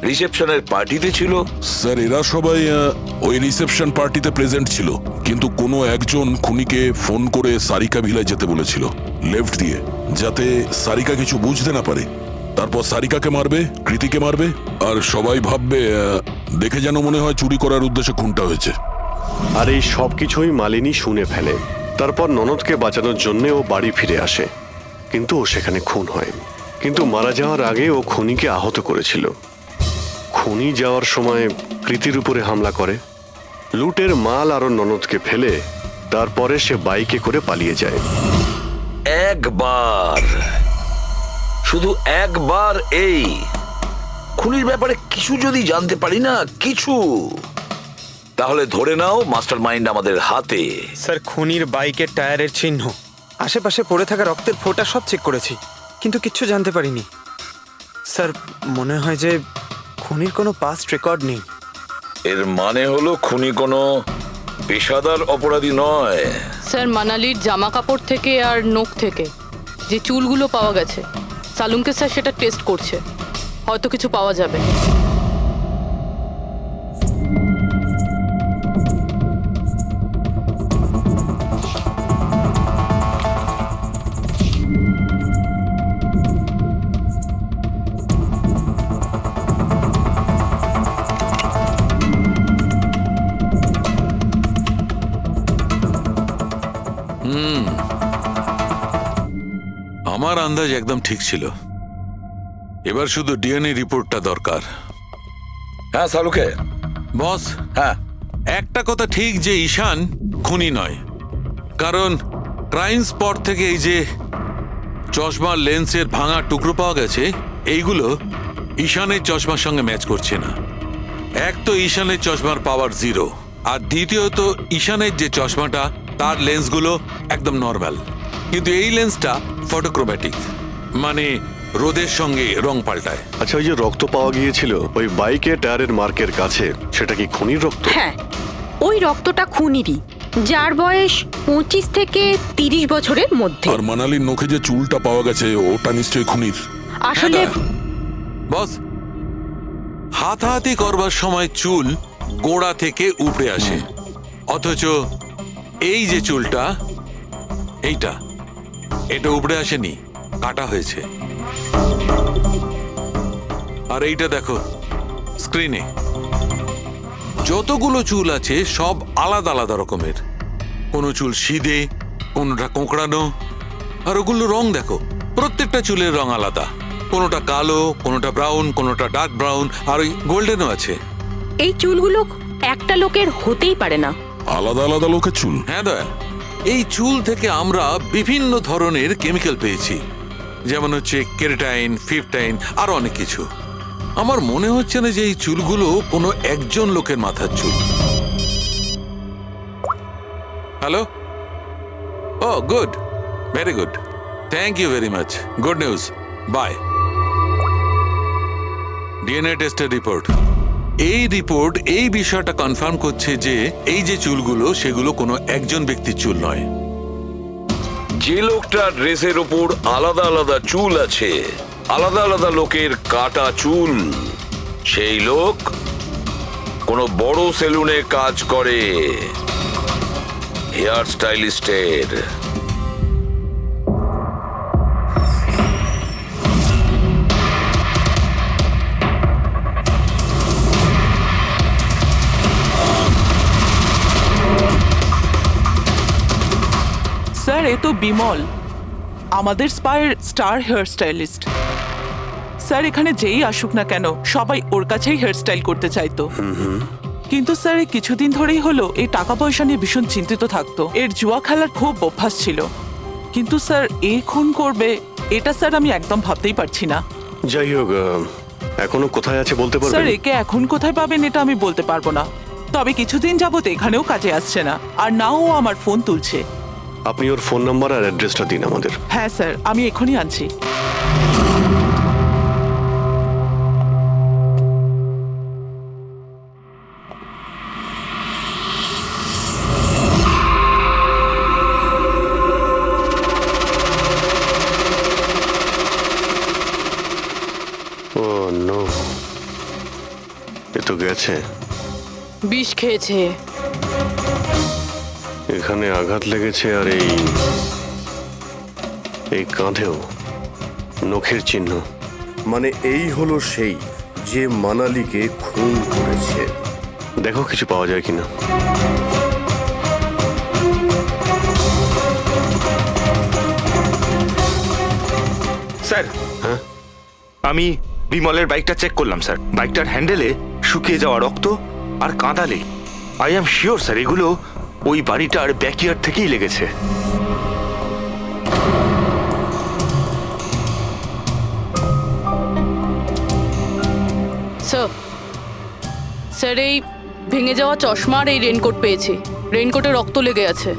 রিসেপশনের পার্টিতে ছিল। স্যার, এরা সবাই ওই রিসেপশন পার্টিতে প্রেজেন্ট ছিল, কিন্তু কোনো একজন খুনিকে ফোন করে সারিকা ভিলায় যেতে বলেছিল লেফট দিয়ে, যাতে সারিকা কিছু বুঝতে না পারে। তারপর সারিকাকে মারবে, কৃতিকে মারবে, আর সবাই ভাববে দেখে যেন মনে হয় চুরি করার উদ্দেশ্যে খুনটা হয়েছে। আর এই সব কিছুই মালিনী শুনে ফেলে। তারপর ননদকে বাঁচানোর জন্য ও বাড়ি ফিরে আসে, কিন্তু ও সেখানে খুন হয়। কিন্তু মারা যাওয়ার আগে ও খুনিকে আহত করেছিল। খুনি যাওয়ার সময় কৃতির উপরে হামলা করে, লুটের মাল আরো ননদকে ফেলে তারপরে সে বাইকে করে পালিয়ে যায়। শুধু একবার এই খুনির ব্যাপারে কিছু যদি জানতে পারি না, কিছু, তাহলে ধরে নাও মাস্টার মাইন্ড আমাদের হাতে। স্যার খুনির বাইকের টায়ারের চিহ্ন, আশেপাশে পড়ে থাকা রক্তের ফোঁটা সব চেক করেছি, কিন্তু কিচ্ছু জানতে পারিনি। স্যার মনে হয় যে খুনির কোনো পাস্ট রেকর্ড নেই। এর মানে হলো খুনি কোনো পেশাদার অপরাধী নয়। স্যার মানালির জামা কাপড় থেকে আর নখ থেকে যে চুলগুলো পাওয়া গেছে, সালুনকে স্যার সেটা টেস্ট করছে, হয়তো কিছু পাওয়া যাবে। আমার আন্দাজ একদম ঠিক ছিল। এবার শুধু ডিএনএ রিপোর্টটা দরকার। হ্যাঁ শালুকে। বস, হ্যাঁ, একটা কথা ঠিক যে ঈশান খুনি নয়, কারণ ক্রাইম স্পট থেকে এই যে চশমার লেন্সের ভাঙা টুকরো পাওয়া গেছে, এইগুলো ঈশানের চশমার সঙ্গে ম্যাচ করছে না। এক তো ঈশানের চশমার পাওয়ার 0, আর দ্বিতীয়ত ঈশানের যে চশমাটা তার লেন্সগুলো একদম নর্মাল, কিন্তু এই লেন্সটা ফটোক্রোম্যাটিক, মানে রোদের সঙ্গে রং পাল্টায়। আচ্ছা, ওই যে রক্ত পাওয়া গিয়েছিল ওই বাইকের টায়ারের মার্কের কাছে, সেটা কি খুনির রক্ত? হ্যাঁ, ওই রক্তটা খুনিরই, যার বয়স 25 থেকে 30 বছরের মধ্যে। আর মানালির নখে যে চুলটা পাওয়া গেছে ওটা নিশ্চয়ই খুনির। আসলে বস, হাতাহাতি করবার সময় চুল গোড়া থেকে উপড়ে আসে, অথচ এই যে চুলটা, এটা উপড়ে আসেনি, কাটা হয়েছে। আর এইটা দেখো স্ক্রিনে, যতগুলো চুল আছে সব আলাদা আলাদা রকমের। কোনো চুল সিধে, কোনোটা কোঁকড়ানো, আর ওগুলো রং দেখো, প্রত্যেকটা চুলের রং আলাদা, কোনোটা কালো, কোনোটা ব্রাউন, কোনোটা ডার্ক ব্রাউন, আর ওই গোল্ডেনও আছে। এই চুলগুলো একটা লোকের হতেই পারে না। আলাদা আলাদা লোকের চুল? হ্যাঁ দয়া, এই চুল থেকে আমরা বিভিন্ন ধরনের কেমিক্যাল পেয়েছি, যেমন হচ্ছে কেরাটিন, ফিফটাইন, আরো অনেক কিছু। আমার মনে হচ্ছে না যে এই চুলগুলো কোনো একজন লোকের মাথার চুল। Hello? Oh good, very good, thank you very much, good news, bye. DNA টেস্টের রিপোর্ট, এই রিপোর্ট এই বিষয়টা কনফার্ম করছে যে এই যে চুলগুলো সেগুলো কোনো একজন ব্যক্তির চুল নয়। যে লোকটার ড্রেসের ওপর আলাদা আলাদা চুল আছে, আলাদা আলাদা লোকের কাটা চুল, সেই লোক কোনো বড় সেলুনে কাজ করে, হেয়ার স্টাইলিস্টের। স্যার, এ তো বিমল, আমাদের স্পায়ের স্টার হেয়ার স্টাইলিস্ট। স্যার, এখানে যেই আসুক না কেন সবাই ওর কাছেই হেয়ার স্টাইল করতে চাইতো। কিন্তু স্যার, এই কিছুদিন ধরেই হলো এই টাকা পয়সা নিয়ে ভীষণ চিন্তিত থাকতো। এর জুয়া খেলার খুব অভ্যাস ছিল, কিন্তু স্যার এই খুন করবে এটা স্যার আমি একদম ভাবতেই পারছি না। যাই হোক, এখনো কোথায় আছে বলতে স্যার, পারবেন? একে এখন কোথায় পাবেন এটা আমি বলতে পারবো না, তবে কিছুদিন যাবত এখানেও কাজে আসছে না, আর নাও আমার ফোন তুলছে। আপনি ওর ফোন নাম্বার আর অ্যাড্রেসটা দিন আমাদের। হ্যাঁ স্যার, আমি এখনই আনছি। ও নো, এ তো গেছে। বিষ খেয়েছে। এখানে আঘাত লেগেছে, আর এই কাঁধেও নখের চিহ্ন। মানে এই হলো সেই যে মানালিকে খুন করেছে। দেখো কিছু পাওয়া যায় কিনা। স্যার, হ্যাঁ, আমি বিমলের বাইকটা চেক করলাম স্যার। বাইকটার হ্যান্ডেলে শুকিয়ে যাওয়া রক্ত আর কাঁদালে। আই এম শিওর স্যার এগুলো ওই বাড়িটার ব্যাকইয়ার্ড থেকেই লেগেছে। স্যার, এই ভেঙে যাওয়া চশমা আর এই রেনকোট পেয়েছি। রেনকোটে রক্ত লেগে আছে।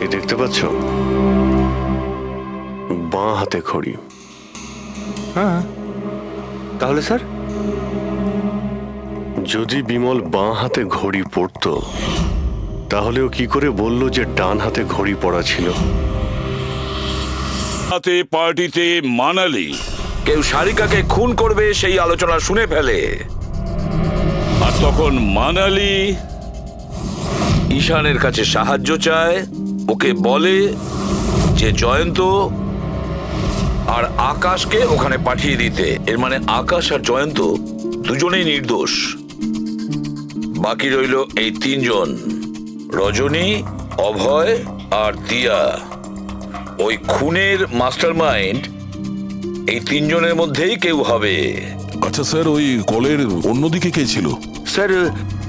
এই দেখতে পাচ্ছ, বাঁ হাতে ঘড়ি। হ্যাঁ, তাহলে স্যার যদি বিমল বাঁ হাতে ঘড়ি পরতো, তাহলে ও কি করে বলল যে ডান হাতে ঘড়ি পরা ছিল? হাতে পার্টিতে মানালি কেউ সারিকাকে খুন করবে সেই আলোচনা শুনে ফেলে, আর তখন মানালি ঈশানের কাছে সাহায্য চায়, ওকে বলে যে জয়ন্ত আর আকাশকে ওখানে পাঠিয়ে দিতে। এর মানে আকাশ আর জয়ন্ত দুজনেই নির্দোষ। বাকি রইল এই তিনজন, রজনী, অভয় আর দিয়া। ওই খুনের মাস্টারমাইন্ড এই তিনজনের মধ্যেই কেউ হবে। আচ্ছা স্যার, ওই কলের অন্যদিকে কে ছিল? স্যার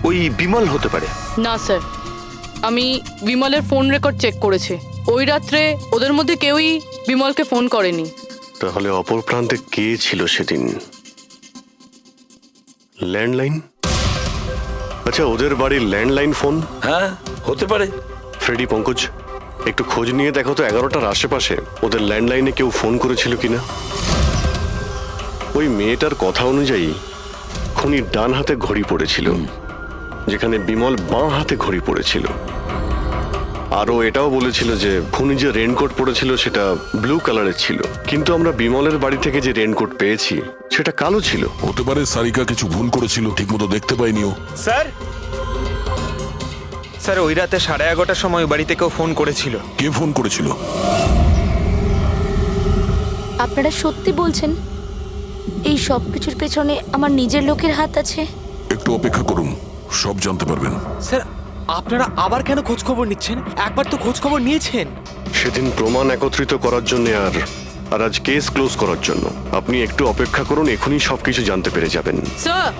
ওই বিমল হতে পারে। না স্যার, আমি বিমলের ফোন রেকর্ড চেক করেছি। ওই রাত্রে ওদের মধ্যে কেউই বিমলকে ফোন করেনি। তাহলে অপর প্রান্তে কে ছিল সেদিন? ল্যান্ডলাইন? আচ্ছা, ওদের বাড়ির ল্যান্ডলাইন ফোন? হ্যাঁ, হতে পারে। ফ্রেডি, পঙ্কজ, একটু খোঁজ নিয়ে দেখো তো 11টার আশেপাশে ওদের ল্যান্ডলাইনে কেউ ফোন করেছিল কিনা। ওই মেয়েটার কথা অনুযায়ী খুনি ডান হাতে ঘড়ি পড়েছিল, যেখানে বিমল বাঁ হাতে ঘড়ি পড়েছিল। আরও এটাও বলেছিল যে খুনি যে রেনকোট পরেছিল সেটা ব্লু কালারের ছিল, কিন্তু আমরা বিমলের বাড়ি থেকে যে রেনকোট পেয়েছি সেটা কালো ছিল। হতে পারে সারিকা কিছু ভুল করেছিল, ঠিকমতো দেখতে পাইনিও। স্যার, স্যার ওই রাতে 11:30টার সময় ওই বাড়িতে কেউ ফোন করেছিল। কে ফোন করেছিল? আপনারা সত্যি বলছেন এই সব কিছুর পেছনে আমার নিজের লোকের হাত আছে? একটু অপেক্ষা করুন, সব জানতে পারবেন। স্যার, আপনারা আবার কেন খোঁজ খবর নিচ্ছেন? একবার তো খোঁজ খবর নিয়েছেন। সেদিন প্রমাণ একত্রিত করার জন্য আর আজ কেস ক্লোজ করার জন্য। আপনি একটু অপেক্ষা করুন, এখনই সবকিছু জানতে পেরে যাবেন। স্যার,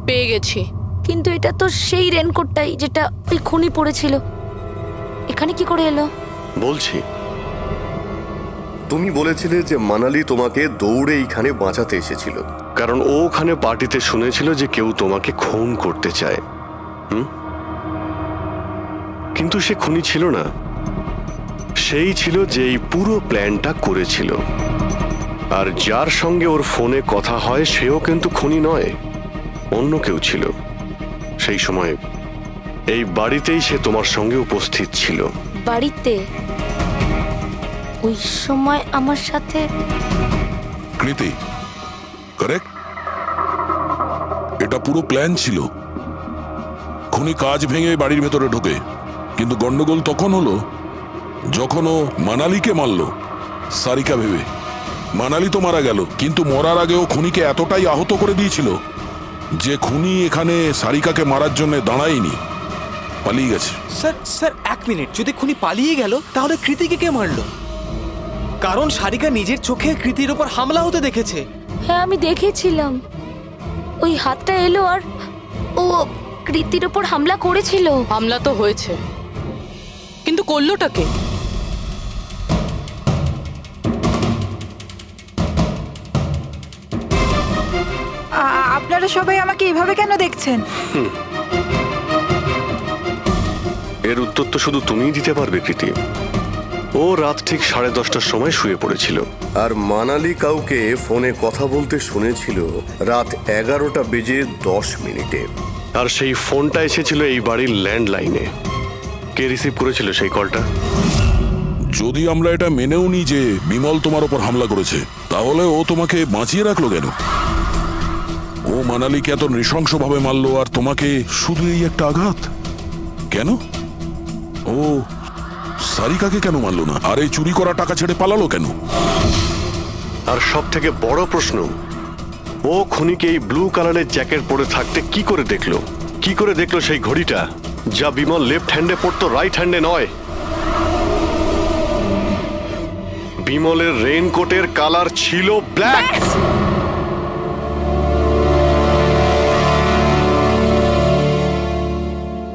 পেয়ে গেছি। কিন্তু এটা তো সেই রেনকোটটাই যেটা ওই খুনি পড়েছিল। এখানে কি করে এলো? বলছি, তুমি বলেছিলে যে মানালি তোমাকে দৌড়ে এইখানে বাঁচাতে এসেছিল। কারণ ও ওখানে পার্টিতে শুনেছিল যে কেউ তোমাকে খুন করতে চায়। কিন্তু সে খুনি ছিল না, সেই ছিল যে এই পুরো প্ল্যানটা করেছিল। আর যার সঙ্গে ওর ফোনে কথা হয় সেও কিন্তু খুনি নয়, অন্য কেউ ছিল। সেই সময় এই বাড়িতেই সে তোমার সঙ্গে উপস্থিত ছিল। বাড়িতে? ওই সময় আমার সাথে কৃতি, কারেক্ট? এটা পুরো প্ল্যান ছিল। খুনি কাজ ভেঙে বাড়ির ভেতরে ঢোকে, কিন্তু গন্ডগোল তখন হলো যখন ও মানালিকে মারল সারিকা ভেবে। মানালি তো মারা গেল, কিন্তু মরার আগেও খুনিকে এতটাই আহত করে দিয়েছিল যে খুনি এখানে সারিকাকে মারার জন্য দাঁড়ায়নি, পালিয়ে গেছে। Sir sir, 1 minute. যদি খুনি পালিয়ে গেল তাহলে কৃতিকে কে মারলো? কারণ সারিকা নিজের চোখে কৃতির ওপর হামলা হতে দেখেছে। হ্যাঁ, আমি দেখেছিলাম। ওই হাতটা এলো আর ও কৃতির ওপর হামলা করেছিল। হামলা তো হয়েছে, কিন্তু করলোটা কে? আপনারা সবাই আমাকে এভাবে কেন দেখছেন? এর উত্তর তো শুধু তুমিই দিতে পারবে কৃতি। ও রাত ঠিক 10:30টার সময় শুয়ে পড়েছিল। আর মানালি কাউকে ফোনে কথা বলতে শুনেছিল রাত 11:10 আর সেই ফোনটা এসেছিল এই বাড়ির ল্যান্ডলাইনে। কে রিসিভ করেছিল সেই কলটা? যদি আমরা এটা মেনেও নিই যে বিমল তোমার ওপর হামলা করেছে, তাহলে ও তোমাকে বাঁচিয়ে রাখলো কেন? ও মানালিকে এত নৃশংসভাবে মারলো, আর তোমাকে শুধু এই একটা আঘাত কেন? ও সারিকাকে কেন মারলো না? আর এই চুরি করা টাকা ছেড়ে পালালো কেন? আর সব থেকে বড় প্রশ্ন, ও খুনিকে এই ব্লু কালারের জ্যাকেট পরে থাকতে কি করে দেখলো? কি করে দেখলো সেই ঘড়িটা যা বিমল লেফট হ্যান্ডে পড়তো, রাইট হ্যান্ডে নয়? বিমলের রেইনকোটের কালার ছিল ব্ল্যাক।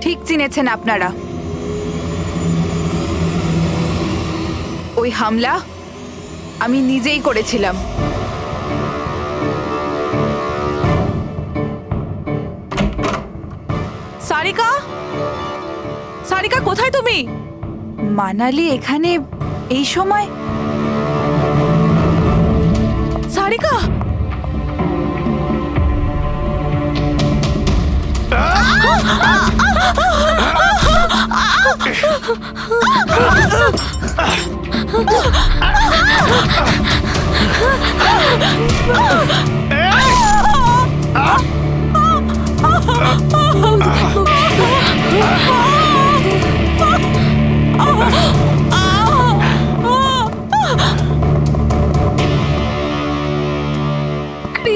ঠিক চিনেছেন আপনারা। ওই হামলা আমি নিজেই করেছিলাম। সারিকা, সারিকা কোথায় তুমি? মানালি এখানে এই সময়? সারিকা,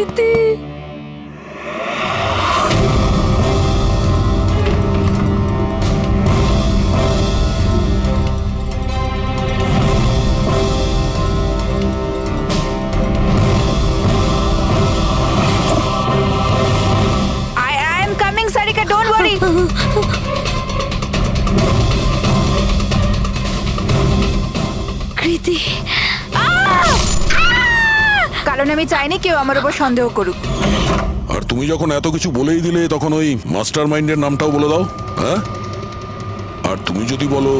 কৃতি। I am coming, Sarika. Don't worry. কৃতি, কারণ আমি চাইনি কেউ আমার উপর সন্দেহ করুক। আর তুমি যখন এত কিছু বলেই দিলে তখন ওই মাস্টার মাইন্ডের নামটাও বলে দাও। হ্যাঁ, আর তুমি যদি বলো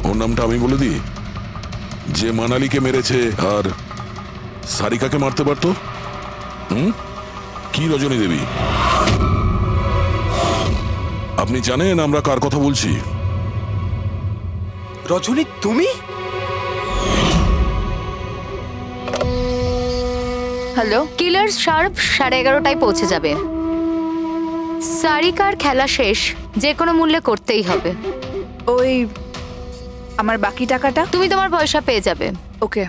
ওর নামটা আমি বলে দিই, যে মানালিকে মেরেছে আর সারিকাকে মারতে পারতো। কি রজনী দেবী, আপনি জানেন আমরা কার কথা বলছি? রজনী, তুমি? হ্যালো, কিলার শার্প 11:30টায় পৌঁছে যাবে। সারিকার খেলা শেষ, যে কোনো মূল্যে করতেই হবে। ওই আমার বাকি টাকাটা? তুমি তোমার পয়সা পেয়ে যাবে। ওকে।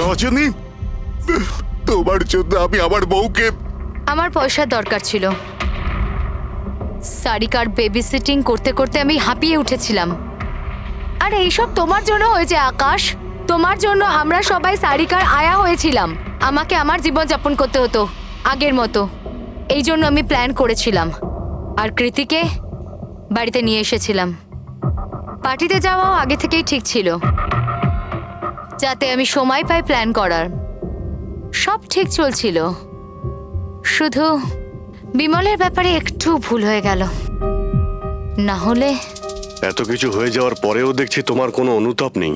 রজনী, তোমার জন্য আমি আমার বউকে। আমার পয়সার দরকার ছিল। সারিকার বেবি সিটিং করতে করতে আমি হাঁপিয়ে উঠেছিলাম। আর এইসব তোমার জন্য হয়েছে আকাশ। তোমার জন্য আমরা সবাই সারিকার আয়া হয়েছিলাম। আমাকে আমার জীবন যাপন করতে হতো আগের মতো। এই জন্য আমি প্ল্যান করেছিলাম আর কৃতিকে বাড়িতে নিয়ে এসেছিলাম। পার্টিতে যাওয়াও আগে থেকেই ঠিক ছিল, যাতে আমি সময় পাই প্ল্যান করার। সব ঠিক চলছিল, শুধু বিমলের ব্যাপারে একটু ভুল হয়ে গেল। না হলে এত কিছু হয়ে যাওয়ার পরেও দেখছি তোমার কোনো অনুতাপ নেই,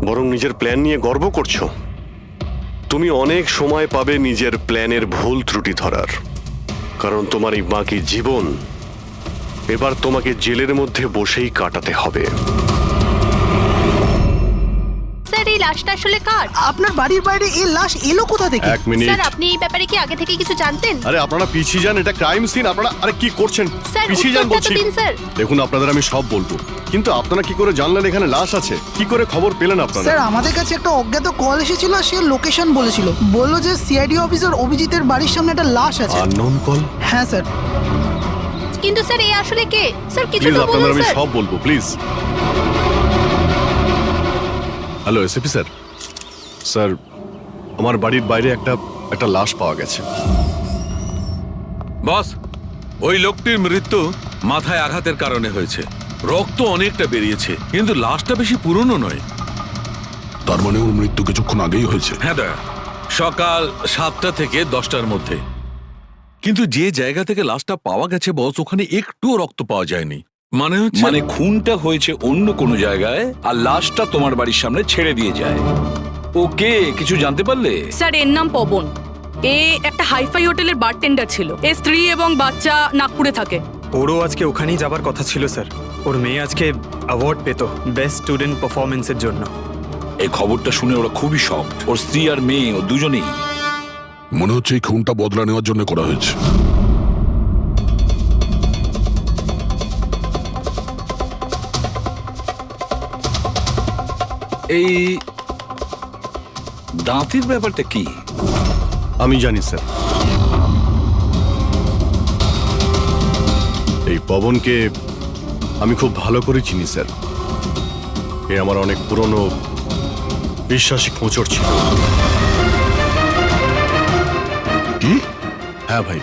বরং নিজের প্ল্যান নিয়ে গর্ব করছো। তুমি অনেক সময় পাবে নিজের প্ল্যানের ভুল ত্রুটি ধরার, কারণ তোমার এই বাকি জীবন এবার তোমাকে জেলের মধ্যে বসেই কাটাতে হবে। স্যার, এই লাশটা আসলে কার? আপনার বাড়ির বাইরে এই লাশ এলো কোথা থেকে? এক মিনিট। স্যার, আপনি এই ব্যাপারে কি আগে থেকে কিছু জানতেন? আরে আপনারা পিছিয়ে যান, এটা ক্রাইম সিন। আপনারা আরে কি করছেন? স্যার, পিছিয়ে যান উত্তরটা তো বলছি। দিন, স্যার। দেখুন, আপনাদের আমি সব বলবো, কিন্তু আপনারা কি করে জানলেন এখানে লাশ আছে? কি করে খবর পেলেন আপনারা? স্যার, আমাদের কাছে একটা অজ্ঞাত কল এসেছিল, সে লোকেশন বলেছিল। বললো যে সিআইডি অফিসার অভিজিতের বাড়ির সামনে একটা লাশ আছে। Unknown call? হ্যাঁ স্যার। কিন্তু স্যার, এই আসলে কে? স্যার, কিছু প্লিজ তো আপনাদের বলুন আমি স্যার। সব বলবো, please. Hello SAP sir. Sir, আমার বাড়ির বাইরে একটা লাশ পাওয়া গেছে। বস, ওই লোকটির মৃত্যু মাথায় আঘাতের কারণে হয়েছে। রক্ত অনেকটা বেরিয়েছে, কিন্তু লাশটা বেশি পুরনো নয়। তার মানে ওর মৃত্যু কিছুক্ষণ আগেই হয়েছে? হ্যাঁ দয়া, সকাল 7টা থেকে 10টার মধ্যে। কিন্তু যে জায়গা থেকে লাশটা পাওয়া গেছে বস, ওখানে একটুও রক্ত পাওয়া যায়নি। মানে খুনটা হয়েছে অন্য কোনো জায়গায় আর লাশটা তোমার বাড়ির সামনে ছেড়ে দিয়ে যায়। ওকে কিছু জানতে পারলে? স্যার, এর নাম পবন। এ একটা হাইফাই হোটেলের বারটেন্ডার ছিল। এর স্ত্রী এবং বাচ্চা নাগপুরে থাকে। ওরও আজকে ওখানেই যাবার কথা ছিল স্যার। ওর মেয়ে আজকে অ্যাওয়ার্ড পেত বেস্ট স্টুডেন্ট পারফরমেন্সের জন্য। এই খবরটা শুনে ওরা খুবই শকড। ওর স্ত্রী আর মেয়ে ও দুজনেই। মনে হচ্ছে এই খুনটা বদলা নেওয়ার জন্য করা হয়েছে। এই দাঁতের ব্যাপারটা কি? আমি জানি স্যার। এই পবনকে আমি খুব ভালো করে চিনি স্যার। এ আমার অনেক পুরনো বিশ্বাসী খোঁচর ছিল। কি? হ্যাঁ ভাই,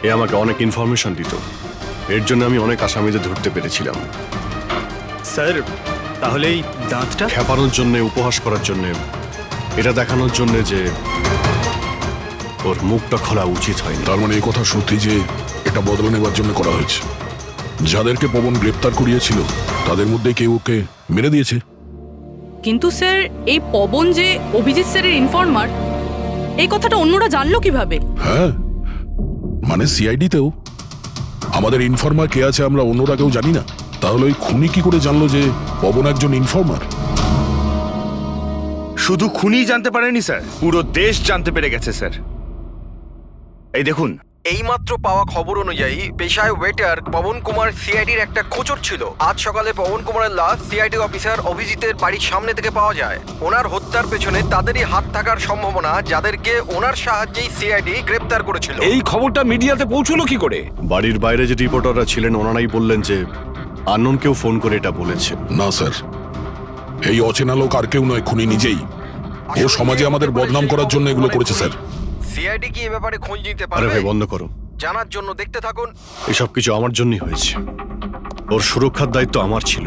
এ আমাকে অনেক ইনফরমেশন দিত। এর জন্য আমি অনেক আসামিদের ধরতে পেরেছিলাম। স্যার, তাহলে এই দাঁতটা খেপানোর জন্য, উপহাস করার জন্য, এটা দেখানোর জন্য যে ওর মুখটা খোলা উচিত হয়নি। তার মানে এই কথা সত্যি যে এটা বদলা নেওয়ার জন্য করা হয়েছে। যাদেরকে পবন গ্রেপ্তার করিয়েছিল তাদের মধ্যে কেউ ওকে মেরে দিয়েছে। কিন্তু স্যার, এই পবন যে অভিজিৎ স্যারের ইনফর্মার, এই কথাটা অন্যরা জানলো কিভাবে? হ্যাঁ, মানে সিআইডিতেও আমাদের ইনফর্মার কে আছে আমরা অন্যরা কেউ জানি না। তাহলে ওই খুনি কি করে জানলো যে পবন একজন ইনফর্মার? শুধু খুনি জানতে পারেনি স্যার, পুরো দেশ জানতে পেরে গেছে স্যার। এই দেখুন, এইমাত্র পাওয়া খবর অনুযায়ী পেশায় ওয়েটার পবন কুমার সিআইডির একটা খোঁচর ছিল। আজ সকালে পবন কুমারের লাশ সিআইডি অফিসার অভিজিতের বাড়ির সামনে থেকে পাওয়া যায়। ওনার হত্যার পেছনে তাদেরই হাত থাকার সম্ভাবনা, যাদেরকে ওনার সাহায্যেই সিআইডি গ্রেপ্তার করেছিল। এই খবরটা মিডিয়াতে পৌঁছলো কি করে? বাড়ির বাইরে যে রিপোর্টাররা ছিলেন ওনারাই বললেন যে আননোন কেউ ফোন করে এটা বলেছে। না স্যার, এই অচেনা লোক আর কেউ নয়, খুনি নিজেই। ও সমাজে আমাদের বদনাম করার জন্য এগুলো করেছে স্যার। সিআইডি কি এ ব্যাপারে খোঁজ নিতে আরে পারবে? ভাই বন্ধ করো, জানার জন্য দেখতে থাকুন। এসব কিছু আমার জন্যই হয়েছে। ওর সুরক্ষার দায়িত্ব আমার ছিল,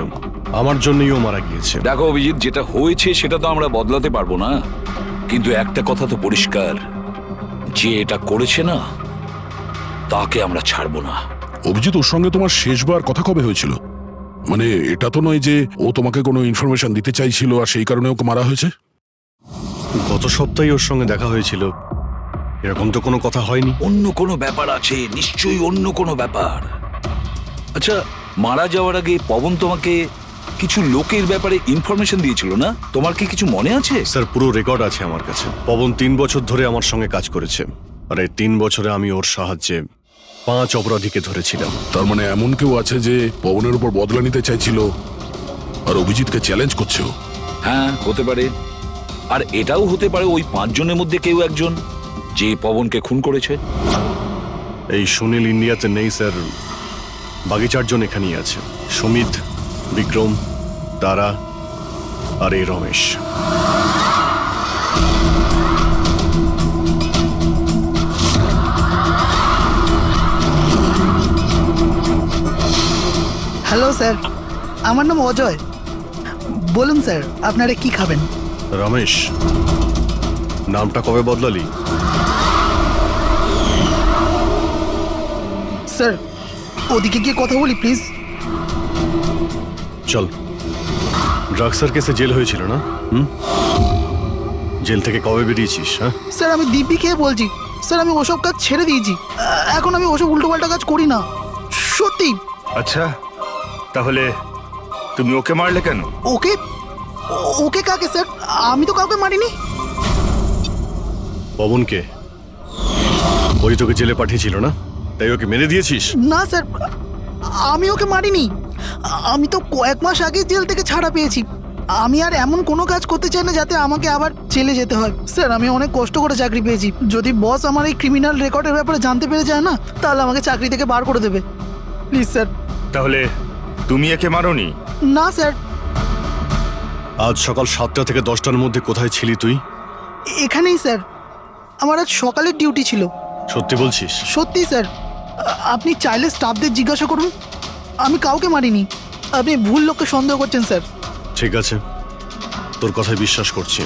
আমার জন্যই ও মারা গিয়েছে। দেখো অভিজিৎ, যেটা হয়েছে সেটা তো আমরা বদলাতে পারবো না, কিন্তু একটা কথা তো পরিষ্কার, যে এটা করেছে না তাকে আমরা ছাড়বো না। অভিজিৎ, ওর সঙ্গে তোমার শেষবার কথা কবে হয়েছিল? মানে এটা তো নয় যে ও তোমাকে কোনো ইনফরমেশন দিতে চাইছিল আর সেই কারণে ওকে মারা হয়েছে? গত সপ্তাহে ওর সঙ্গে দেখা হয়েছিল, এরকম তো কোনো কথা হয়নি। অন্য কোনো ব্যাপার আছে, নিশ্চয়ই অন্য কোনো ব্যাপার। আচ্ছা, মারা যাওয়ার আগে পবন তোমাকে কিছু লোকের ব্যাপারে ইনফরমেশন দিয়েছিল না? তোমার কি কিছু মনে আছে? স্যার, পুরো রেকর্ড আছে আমার কাছে। পবন 3 বছর ধরে আমার সঙ্গে কাজ করেছে, আর এই 3 বছরে আমি ওর সাহায্যে 5 অপরাধীকে ধরেছিলাম। তার মানে এমন কেউ আছে যে পবনের উপর বদলা নিতে চাইছিল আর অভিজিৎকে চ্যালেঞ্জ করছে? হ্যাঁ, হতে পারে। আর এটাও হতে পারে ওই 5 জনের মধ্যে কেউ একজন যে পবনকে খুন করেছে। এই সুনীল ইন্ডিয়াতে নেই স্যার, বাকি 4 জন এখানেই আছে। সুমিত, বিক্রম, তারা আর এই রমেশ। হ্যালো স্যার, আমার নাম অজয়। বলুন স্যার, আপনারা কি খাবেন? রমেশ, নামটা কবে বদলালি? স্যার, ওদিকে গিয়ে কথা বলি প্লিজ। চল। ড্রাগসের কেসে জেল হয়েছিল না? জেল থেকে কবে বেরিয়েছিস? হ্যাঁ স্যার, আমি দিব্যি খেয়ে বলছি স্যার, আমি ওসব কাজ ছেড়ে দিয়েছি। এখন আমি ওসব উল্টোপাল্টা কাজ করি না, সত্যি। আচ্ছা, তাহলে তুমি ওকে মারলে কেন? ওকে? ওকে কাকে স্যার? আমি তো কাউকে মারিনি। পবনকে? ওই তোকে জেলে পাঠিয়েছিল না, তাই ওকে মেরে দিয়েছিস? না স্যার, আমি ওকে মারিনি। আমি তো কয়েক মাস আগে জেল থেকে ছাড়া পেয়েছি। আমি আর এমন কোনো কাজ করতে চাই না যাতে আমাকে আবার জেলে যেতে হয়। স্যার, আমি অনেক কষ্ট করে চাকরি পেয়েছি। যদি বস আমার এই ক্রিমিনাল রেকর্ডের ব্যাপারে জানতে পেরে যায় না, তাহলে আমাকে চাকরি থেকে বার করে দেবে। Please sir. তাহলে তুমি একে মারোনি? না স্যার। আজ সকাল 7টা থেকে 10টার মধ্যে কোথায় ছিলি তুই? এখানেই স্যার, আমার আজ সকালের ডিউটি ছিল। সত্যি বলছিস? সত্যি স্যার, আপনি চাইলে স্টাফদের জিজ্ঞাসা করুন, আমি কাউকে মারিনি। আপনি ভুল লোককে সন্দেহ করছেন স্যার। ঠিক আছে, তোর কথায় বিশ্বাস করছি,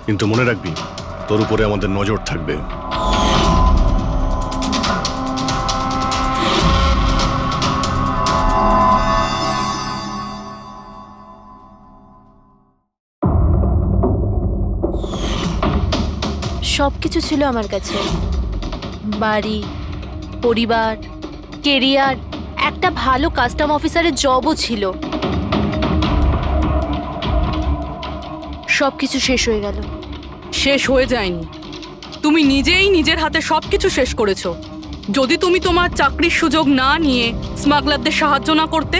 কিন্তু মনে রাখবি তোর উপরে আমাদের নজর থাকবে। সব কিছু ছিল আমার কাছে, বাড়ি, পরিবার, কেরিয়ার, একটা ভালো কাস্টম অফিসারের জবও ছিল। সব কিছু শেষ হয়ে গেল। শেষ হয়ে যায়নি, তুমি নিজেই নিজের হাতে সবকিছু শেষ করেছো। যদি তুমি তোমার চাকরির সুযোগ না নিয়ে স্মাগলারদের সাহায্য না করতে,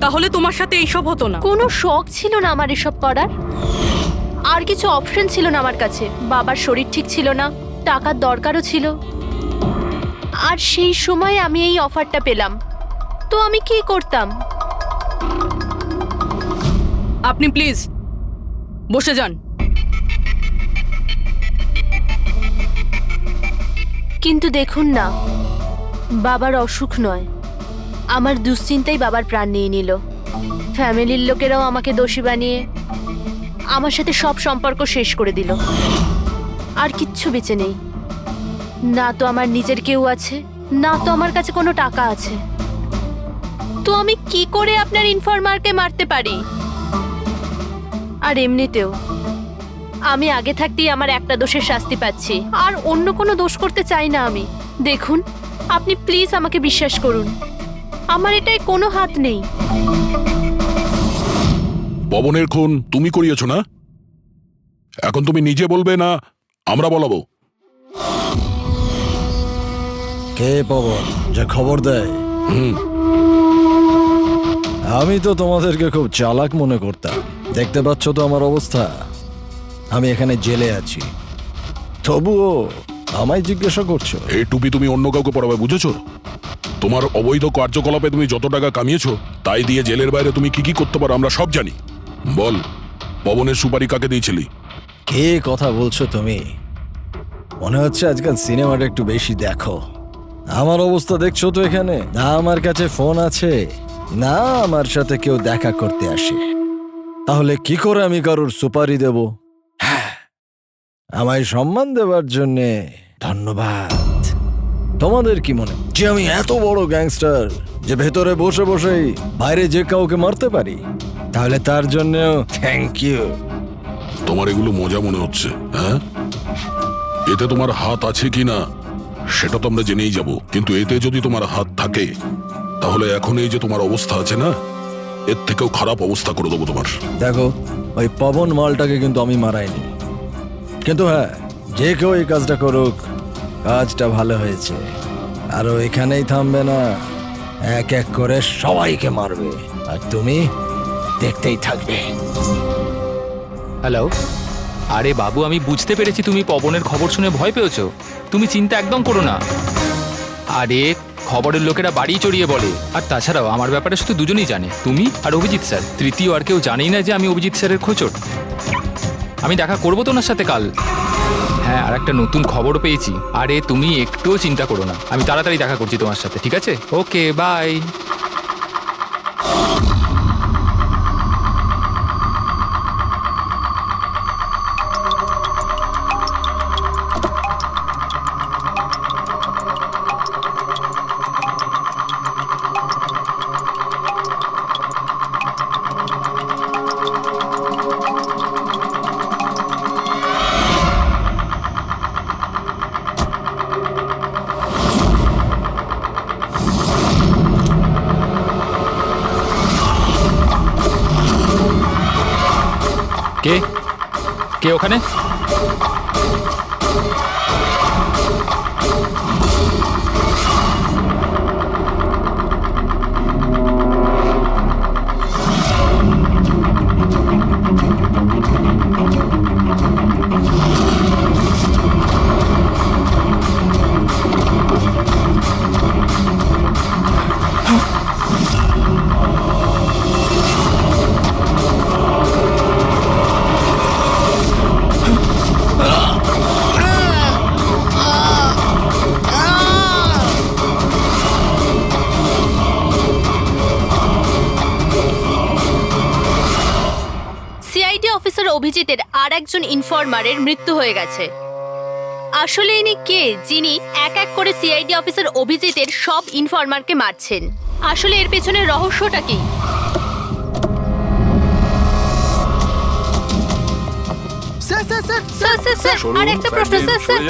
তাহলে তোমার সাথে এইসব হতো না। কোনো শখ ছিল না আমার এসব করার, আর কিছু অপশন ছিল না আমার কাছে। বাবার শরীর ঠিক ছিল না, টাকার দরকারও ছিল, আর সেই সময় আমি এই অফারটা পেলাম, তো আমি কি করতাম? আপনি প্লিজ বসে যান। কিন্তু দেখুন না, বাবার অসুখ নয়, আমার দুশ্চিন্তাই বাবার প্রাণ নিয়ে নিল। ফ্যামিলির লোকেরাও আমাকে দোষী বানিয়ে আমার সাথে সব সম্পর্ক শেষ করে দিল। আর কিচ্ছু বেঁচে নেই, না তো আমার নিজের কেউ আছে, না তো আমার কাছে কোনো টাকা আছে। তো আমি কি করে আপনার ইনফরমারকে মারতে পারি? আর এমনিতেও আমি আগে থাকতেই আমার একটা দোষের শাস্তি পাচ্ছি, আর অন্য কোনো দোষ করতে চাই না আমি। দেখুন, আপনি প্লিজ আমাকে বিশ্বাস করুন, আমার এটায় কোনো হাত নেই। পবনের খুন তুমি করিয়েছো না? এখন তুমি নিজে বলবে না আমরা বলাবো? কে পবন যে খবর দেয়? আমি তো তোমাদেরকে খুব চালাক মনে করতাম। দেখতে পাচ্ছ তো আমার অবস্থা, আমি এখানে জেলে আছি, তবুও আমায় জিজ্ঞাসা করছো? এই টুপি তুমি অন্য কাউকে পরাবে, বুঝেছো? তোমার অবৈধ কার্যকলাপে তুমি যত টাকা কামিয়েছো তাই দিয়ে জেলের বাইরে তুমি কি কি করতে পারো আমরা সব জানি। বল, পবনের সুপারি কাকে দিয়েছিলি? কে কথা বলছো তুমি? মনে হচ্ছে আজকাল সিনেমাটা একটু বেশি দেখো। আমার অবস্থা দেখছো তো এখানে, না আমার কাছে ফোন আছে, না আমার সাথে কেউ দেখা করতে আসে। তাহলে কি করে আমি কারোর সুপারি দেব? আমায় সম্মান দেওয়ার জন্যে ধন্যবাদ। তোমাদের কি মনে যে আমি এত বড় গ্যাংস্টার যে ভেতরে বসে বসেই বাইরে যে কাউকে মারতে পারি? তাহলে তার জন্যও থ্যাংক ইউ। তোমার এগুলো মজা মনে হচ্ছে, হ্যাঁ? এতে তোমার হাত আছে কি না সেটা তো আমরা জেনেই যাব, কিন্তু এতে যদি তোমার হাত থাকে তাহলে এখন এই যে তোমার অবস্থা আছে না, এর থেকেও খারাপ অবস্থা করে দেবো তোমার। দেখো, ওই পবন মালটাকে কিন্তু আমি মারাইনি, কিন্তু হ্যাঁ, যে কেউ এই কাজটা করুক, কাজটা ভালো হয়েছে। আর ও এখানেই থামবে না, এক এক করে সবাইকে মারবে, আর তুমি দেখতেই থাকবে। হ্যালো, আরে বাবু, আমি বুঝতে পেরেছি তুমি পবনের খবর শুনে ভয় পেয়েছো। তুমি চিন্তা একদম করো না। আরে খবরের লোকেরা বাড়ি চড়িয়ে বলে, আর তাছাড়াও আমার ব্যাপারে শুধু দুজনেই জানে, তুমি আর অভিজিৎ স্যার। তৃতীয় আর কেউ জানেই না যে আমি অভিজিৎ স্যারের খোঁচট। আমি দেখা করবো তো ওনার সাথে কাল। হ্যাঁ, আর একটা নতুন খবরও পেয়েছি। আরে তুমি একটুও চিন্তা করো না, আমি তাড়াতাড়ি দেখা করছি তোমার সাথে, ঠিক আছে? ওকে, বাই। কে কে ওখানে? অভিজিতের আর একজন ইনফরমারের মৃত্যু হয়ে গেছে। আসলে ইনি কে যিনি এক এক করে সিআইডি অফিসার অভিজিতের সব ইনফরমারকে মারছেন? আসলে এর পেছনের রহস্যটা কি? আর একটা প্রশ্ন স্যার, স্যার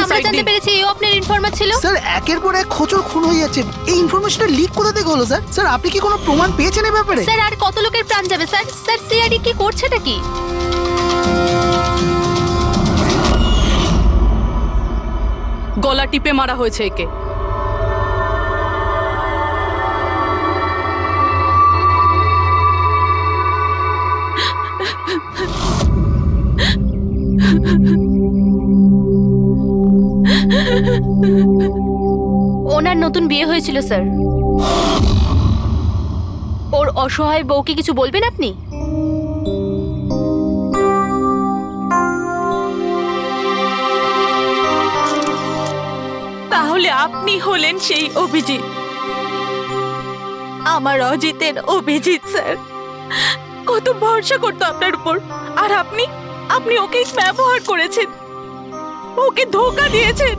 আমরা জানতে পেরেছি এই আপনার ইনফরমার ছিল। স্যার একের পর এক খোঁচর খুন হয়ে যাচ্ছে, এই ইনফরমেশনটা লিক কোথা থেকে হলো স্যার? স্যার আপনি কি কোনো প্রমাণ পেয়েছেন এই ব্যাপারে? স্যার আর কত লোকের প্রাণ যাবে স্যার? স্যার সিআইডি কি করছেটা কি? গলা টিপে মারা হয়েছে একে। ওনার নতুন বিয়ে হয়েছিল স্যার। ওর অসহায় বউকে কিছু বলবেন আপনি? তাহলে আপনি হলেন সেই অভিজিৎ, আমার অজিতের অভিজিৎ স্যার। কত ভরসা করতো আপনার উপর, আর আপনি ওকে ব্যবহার করেছেন, ওকে ধোঁকা দিয়েছেন।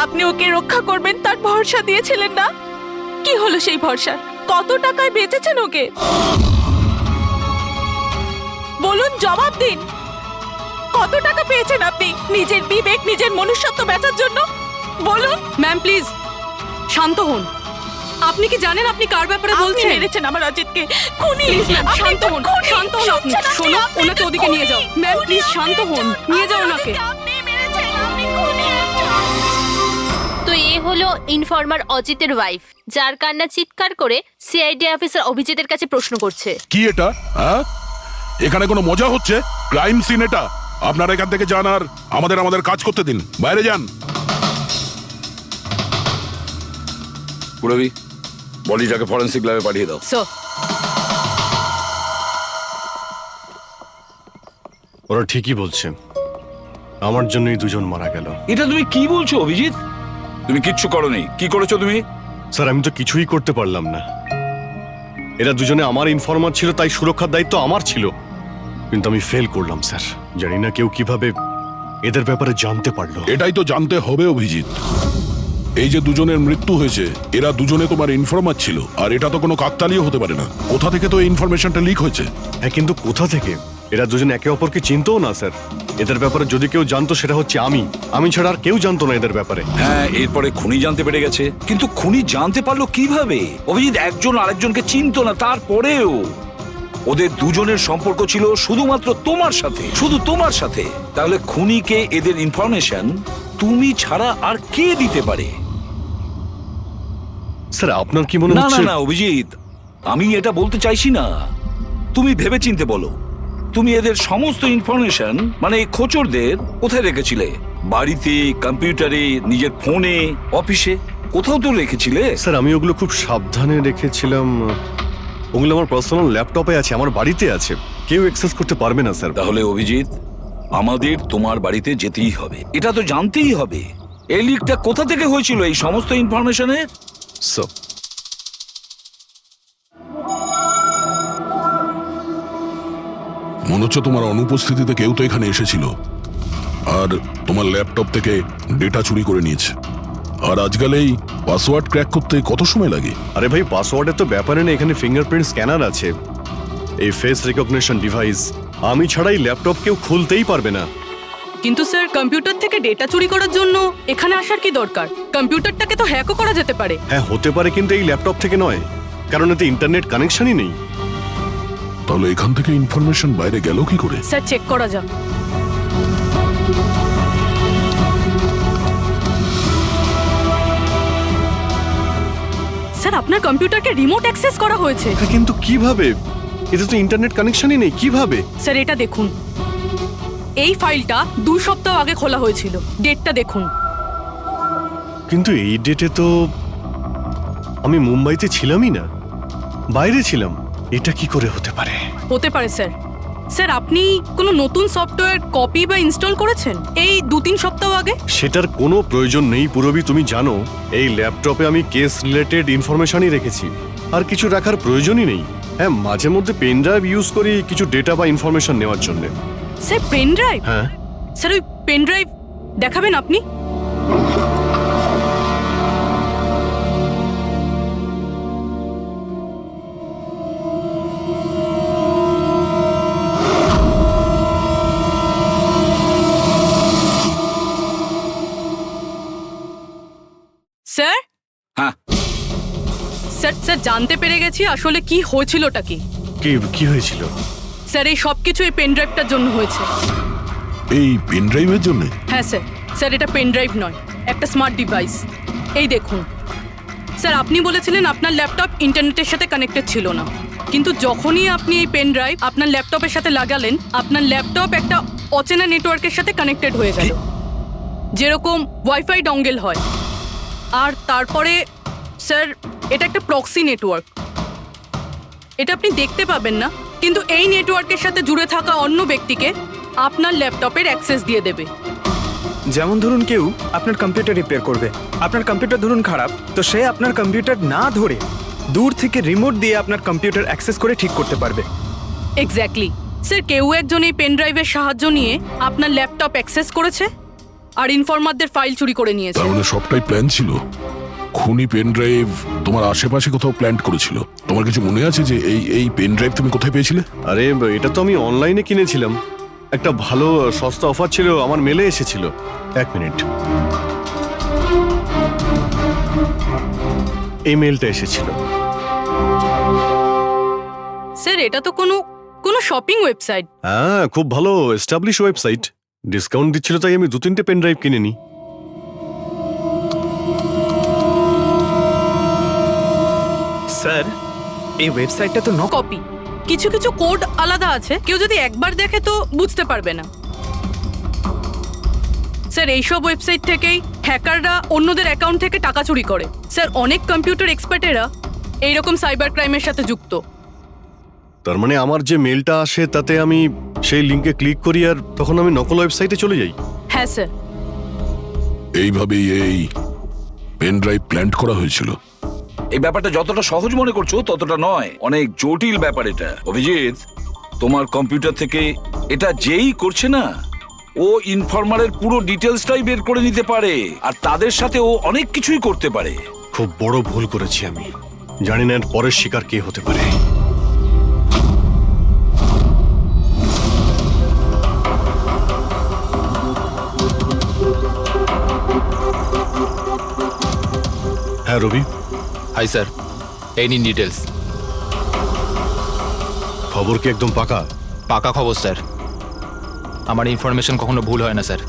আপনি ওকে রক্ষা করবেন তার ভরসা দিয়েছিলেন না? কি হলো সেই ভরসা? কত টাকায় বেচেছেন ওকে? বলুন, জবাব দিন। কত টাকা পেয়েছেন আপনি নিজের বিবেক, নিজের মনুষ্যত্ব বেচার জন্য? বলুন। ম্যাম প্লিজ শান্ত হন। আপনি কি জানেন আপনি কার ব্যাপারে বলছেন? আপনি মেরেছেন আমার অজিতকে, খুনি। প্লিজ ম্যাম শান্ত হন, শান্ত হন আপনি। শোনো, ওনাকে ওদিকে নিয়ে যাও। ম্যাম প্লিজ শান্ত হন, নিয়ে যাও ওনাকে। তো এ হলো ইনফর্মার অজিতের ওয়াইফ, যার কান্না চিৎকার করে সিআইডি অফিসার অভিজিতের কাছে প্রশ্ন করছে। কি এটা? হ্যাঁ, এখানে কোনো মজা হচ্ছে? ক্রাইম সিন এটা। আপনারা এখান থেকে যান আর আমাদের কাজ করতে দিন। বাইরে যান। পুরবি, বডিটাকে ফরেন্সিক ল্যাবে পাঠিয়ে দাও। স্যার, ওরা ঠিকই বলছে, আমার জন্যই দুজন মারা গেল। এটা তুমি কি বলছো অভিজিৎ? তুমি কিচ্ছু করোনি। কি করেছো তুমি? স্যার, আমি তো কিছুই করতে পারলাম না। এরা দুজনে আমার ইনফরমার ছিল, তাই সুরক্ষার দায়িত্ব আমার ছিল। কিন্তু আমি ফেল করলাম স্যার। জানি না কেউ কিভাবে এদের ব্যাপারে জানতে পারলো। এটাই তো জানতে হবে অভিজিৎ। এই যে দুজনের মৃত্যু হয়েছে, এরা দুজনে তোমার ইনফরমার ছিল, আর এটা তো কোনো কাকতালীয় হতে পারে না। কোথা থেকে তো এই ইনফরমেশনটা লিক হয়েছে? হ্যাঁ, কিন্তু কোথা থেকে? এরা দুজন একে অপরকে চিনতও না স্যার। এদের ব্যাপারে যদি কেউ জানতো সেটা হচ্ছে আমি ছাড়া আর কেউ জানতো না এদের ব্যাপারে। হ্যাঁ, এরপরে খুনি জানতে পেরে গেছে। কিন্তু খুনি জানতে পারলো কিভাবে? অভিজিৎ একজন আরেকজনকে চিনতো না, তারপরেও ওদের দুজনের সম্পর্ক ছিল শুধুমাত্র তোমার সাথে, শুধু তোমার সাথে। তাহলে খুনিকে এদের ইনফরমেশন তুমি ছাড়া আর কে দিতে পারে? স্যার, আপনার কি মনে না হচ্ছে? না না অভিজিৎ, আমি এটা বলতে চাইছি না। তুমি ভেবেচিন্তে বলো, তুমি এদের সমস্ত ইনফরমেশন মানে খোঁচরদের কোথায় রেখেছিলে? বাড়িতে, কম্পিউটারে, নিজের ফোনে, অফিসে, কোথাও তো রেখেছিলে। স্যার, আমি ওগুলো খুব সাবধানে রেখেছিলাম। ওগুলো আমার পার্সোনাল ল্যাপটপে আছে, আমার বাড়িতে আছে। কেউ অ্যাক্সেস করতে পারবে না স্যার। তাহলে অভিজিৎ, আমাদের তোমার বাড়িতে যেতেই হবে। এটা তো জানতেই হবে এই লিকটা কোথা থেকে হয়েছিল এই সমস্ত ইনফরমেশনের। স্যার, মনে হচ্ছে তোমার অনুপস্থিতিতে কেউ তো এখানে এসেছিল আর তোমার ল্যাপটপ থেকে ডেটা চুরি করে নিয়েছে। আর আজকাল এই পাসওয়ার্ড ক্র্যাক করতে কত সময় লাগে? আরে ভাই, পাসওয়ার্ডের তো ব্যাপারে না, এখানে ফিঙ্গারপ্রিন্ট স্ক্যানার আছে, এই ফেস রিকগনিশন ডিভাইস। আমি ছাড়াই ল্যাপটপ কেউ খুলতেই পারবে না। কিন্তু স্যার, কম্পিউটার থেকে ডেটা চুরি করার জন্য এখানে আসার কি দরকার? কম্পিউটারটাকে তো হ্যাকও করা যেতে পারে। হ্যাঁ, হতে পারে, কিন্তু এই ল্যাপটপ থেকে নয়, কারণ এতে ইন্টারনেট কানেকশনই নেই। তাহলে এখান থেকে ইনফরমেশন বাইরে গেল কি করে? স্যার, চেক করা যাক। স্যার, আপনার কম্পিউটারকে রিমোট অ্যাক্সেস করা হয়েছে। কিন্তু কিভাবে? এতে তো ইন্টারনেট কানেকশনই নেই, কিভাবে? স্যার, এটা দেখুন, এই ফাইলটা 2 সপ্তাহ আগে খোলা হয়েছিল। ডেটটা দেখুন। কিন্তু এই ডেটে তো আমি মুম্বাইতে ছিলামই না, বাইরে ছিলাম। এটা কি করে হতে পারে? হতে পারে স্যার। স্যার, আপনি কোনো নতুন সফটওয়্যার কপি বা ইনস্টল করেছেন এই 2-3 সপ্তাহ আগে? সেটার কোনো প্রয়োজন নেই পুরবি। তুমি জানো এই ল্যাপটপে আমি কেস রিলেটেড ইনফরমেশনই রেখেছি, আর কিছু রাখার প্রয়োজনই নেই। হ্যাঁ, মাঝে মধ্যে পেন ড্রাইভ ইউজ করি কিছু ডেটা বা ইনফরমেশন নেওয়ার জন্য। Sir, pen drive? হ্যাঁ স্যার, ওই পেন ড্রাইভ দেখাবেন আপনি? স্যার? হ্যাঁ স্যার, স্যার, জানতে পেরে গেছি আসলে কি হয়েছিলটা কি। কি হয়েছিল? স্যার, এই সব কিছু এই পেন ড্রাইভটার জন্য হয়েছে। এই পেন ড্রাইভের জন্য? হ্যাঁ স্যার। স্যার, এটা পেন ড্রাইভ নয়, একটা স্মার্ট ডিভাইস। এই দেখুন স্যার, আপনি বলেছিলেন আপনার ল্যাপটপ ইন্টারনেটের সাথে কানেক্টেড ছিল না, কিন্তু যখনই আপনি এই পেন ড্রাইভ আপনার ল্যাপটপের সাথে লাগালেন, আপনার ল্যাপটপ একটা অচেনা নেটওয়ার্কের সাথে কানেক্টেড হয়ে গেল, যেরকম ওয়াইফাই ডঙ্গেল হয়। আর তারপরে স্যার, এটা একটা প্রক্সি নেটওয়ার্ক। এটা আপনি দেখতে পাবেন না, কিন্তু এই নেটওয়ার্কের সাথে জুড়ে থাকা অন্য ব্যক্তিকে আপনার ল্যাপটপের অ্যাক্সেস দিয়ে দেবে। যেমন ধরুন, কেউ আপনার কম্পিউটার রিপেয়ার করবে। আপনার কম্পিউটার ধরুন খারাপ, তো সে আপনার কম্পিউটার না ধরে দূর থেকে রিমোট দিয়ে আপনার কম্পিউটার অ্যাক্সেস করে ঠিক করতে পারবে। এক্স্যাক্টলি স্যার, কেউ একজন এই পেন ড্রাইভের সাহায্য নিয়ে আপনার ল্যাপটপ অ্যাক্সেস করেছে আর ইনফরমারদের ফাইল চুরি করে নিয়েছে। তাহলে সবটাই প্ল্যান ছিল। খুনি পেন ড্রাইভ তোমার আশেপাশে কোথাও প্ল্যান করেছিল। তোমার কিছু মনে আছে যে এই পেন ড্রাইভ তুমি কোথায় পেয়েছিলে? আরে, এটা তো আমি অনলাইনে কিনেছিলাম। একটা ভালো সস্তা অফার ছিল, আমার মেলে এসেছিল। 1 মিনিট, এই মেলটা এসেছিল। স্যার, এটা তো কোনো শপিং ওয়েবসাইট। হ্যাঁ, খুব ভালো এস্টাবলিশ ওয়েবসাইট। ডিসকাউন্ট দিচ্ছিল তাই আমি 2-3টে পেন ড্রাইভ কিনে নিই। স্যার এই ওয়েবসাইটটা তো কপি কিছু কিছু কোড আলাদা আছে, কেউ যদি একবার দেখে তো বুঝতে পারবে না। স্যার এইসব ওয়েবসাইট থেকেই হ্যাকাররা অন্যদের অ্যাকাউন্ট থেকে টাকা চুরি করে। স্যার অনেক কম্পিউটার এক্সপার্টেরা এইরকম সাইবার ক্রাইমের সাথে যুক্ত। তার মানে আমার যে মেলটা আসে তাতে আমি সেই লিঙ্কে ক্লিক করি আর তখন আমি নকল ওয়েবসাইটে চলে যাই? হ্যাঁ স্যার। এইভাবেই এই পেন ড্রাইভ প্ল্যান্ট করা হয়েছিল। এই ব্যাপারটা যতটা সহজ মনে করছো ততটা নয়, অনেক জটিল ব্যাপার এটা। অভিজিৎ, তোমার কম্পিউটার থেকে এটা যেই করছে না, ও ইনফরমারের পুরো ডিটেলসটাই বের করে নিতে পারে আর তাদের সাথে ও অনেক কিছুই করতে পারে। খুব বড় ভুল করেছি আমি, জানি না এর পরের শিকার কে হতে পারে। হ্যাঁ রবি। হাই স্যার, এই নিন ডিটেলস। খবর কি একদম পাকা? পাকা খবর স্যার, আমার ইনফরমেশন কখনো ভুল হয় না স্যার।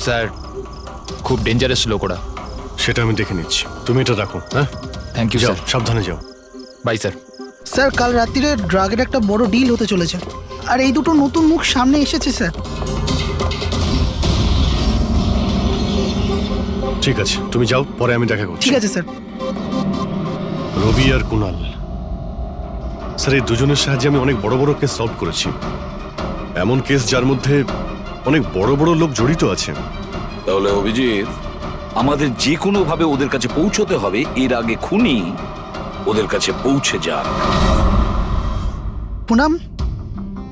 স্যার খুব ডেঞ্জারাস লোক ওরা। সেটা আমি দেখে নিচ্ছি, তুমি এটা রাখো। হ্যাঁ থ্যাংক ইউ যাও, স্যার। সাবধানে যাও। By sir. স্যার কাল রাত্রিরে ড্রাগের একটা বড় ডিল হতে চলেছে, আর এই দুটো নতুন মুখ সামনে এসেছে স্যার। ঠিক আছে, তুমি যাও, পরে আমি দেখা করছি। ঠিক আছে স্যার। রবি আর কুনাল, স্যার এই দুজনের সাহায্যে আমি অনেক বড় বড় কেস সলভ করেছি। এমন কেস যার মধ্যে অনেক বড় বড় লোক জড়িত আছে। তাহলে অভিজিৎ, আমাদের যে কোনো ভাবে ওদের কাছে পৌঁছতে হবে, এর আগে খুনি ওদের কাছে পৌঁছে যাক। পুনাম।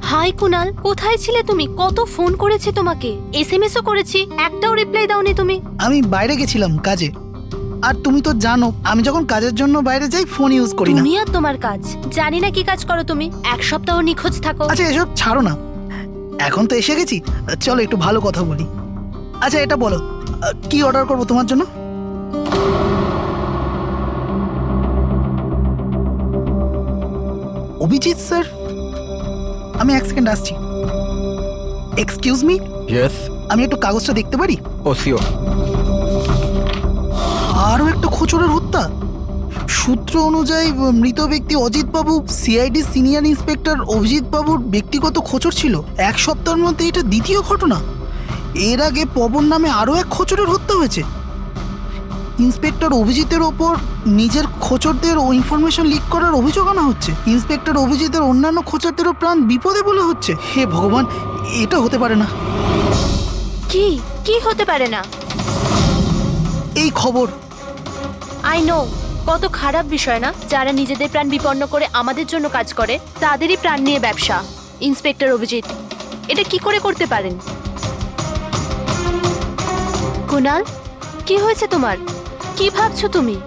হাই কুনাল, কোথায় ছিলে তুমি? কত ফোন করেছি তোমাকে, এসএমএসও করেছি, একটাও রিপ্লাই দাওনি তুমি। আমি বাইরে গেছিলাম কাজে, আর তুমি তো জানো আমি যখন কাজের জন্য বাইরে যাই ফোন ইউজ করি না। তুমি আর তোমার কাজ, জানি না কি কাজ করো তুমি, এক সপ্তাহ নিখোঁজ থাকো। আচ্ছা এসব ছাড়ো না, এখন তো এসে গেছি, চলো একটু ভালো কথা বলি। আচ্ছা এটা বলো, কি অর্ডার করবো তোমার জন্য? অভিজিৎ স্যার, আমি এক সেকেন্ড আসছি। Excuse me. ইয়েস। আমি একটু কাগজটা দেখতে পারি? ও শিওর। আরও একটা খোঁচরের হত্যা। সূত্র অনুযায়ী মৃত ব্যক্তি অজিত বাবু সিআইডি সিনিয়র ইন্সপেক্টর অভিজিৎ বাবুর ব্যক্তিগত খোঁচর ছিল। এক সপ্তাহের মধ্যে এটা দ্বিতীয় ঘটনা। এর আগে পবন নামে আরও এক খোঁচরের হত্যা হয়েছে। ইন্সপেক্টর অভিজিতের ওপর নিজের খোঁচরদের ও ইনফরমেশন লিক করার অভিযোগ আনা হচ্ছে। ইন্সপেক্টর অভিজিতের অন্যান্য খোঁচরদেরও প্রাণ বিপদে বলে হচ্ছে। হে ভগবান, এটা হতে পারে না। কি কি হতে পারে না? এই খবর। আই নো, কত খারাপ বিষয় না? যারা নিজেদের প্রাণ বিপন্ন করে আমাদের জন্য কাজ করে, তাদেরই প্রাণ নিয়ে ব্যবসা। ইন্সপেক্টর অভিজিৎ এটা কি করে করতে পারেন? কুনাল, কি হয়েছে তোমার? কি ভাবছো তুমি?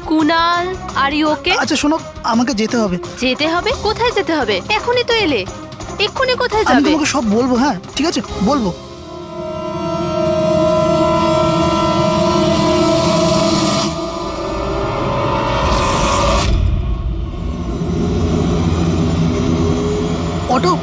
Kunal, are you okay? আচ্ছা শোনো, আমাকে যেতে হবে। যেতে হবে? কোথায় যেতে হবে? এখনই তো এলে, এক্ষুনি কোথায় আমি যাবে? তোমাকে সব বলবো। হ্যাঁ ঠিক আছে, বলবো। অটো।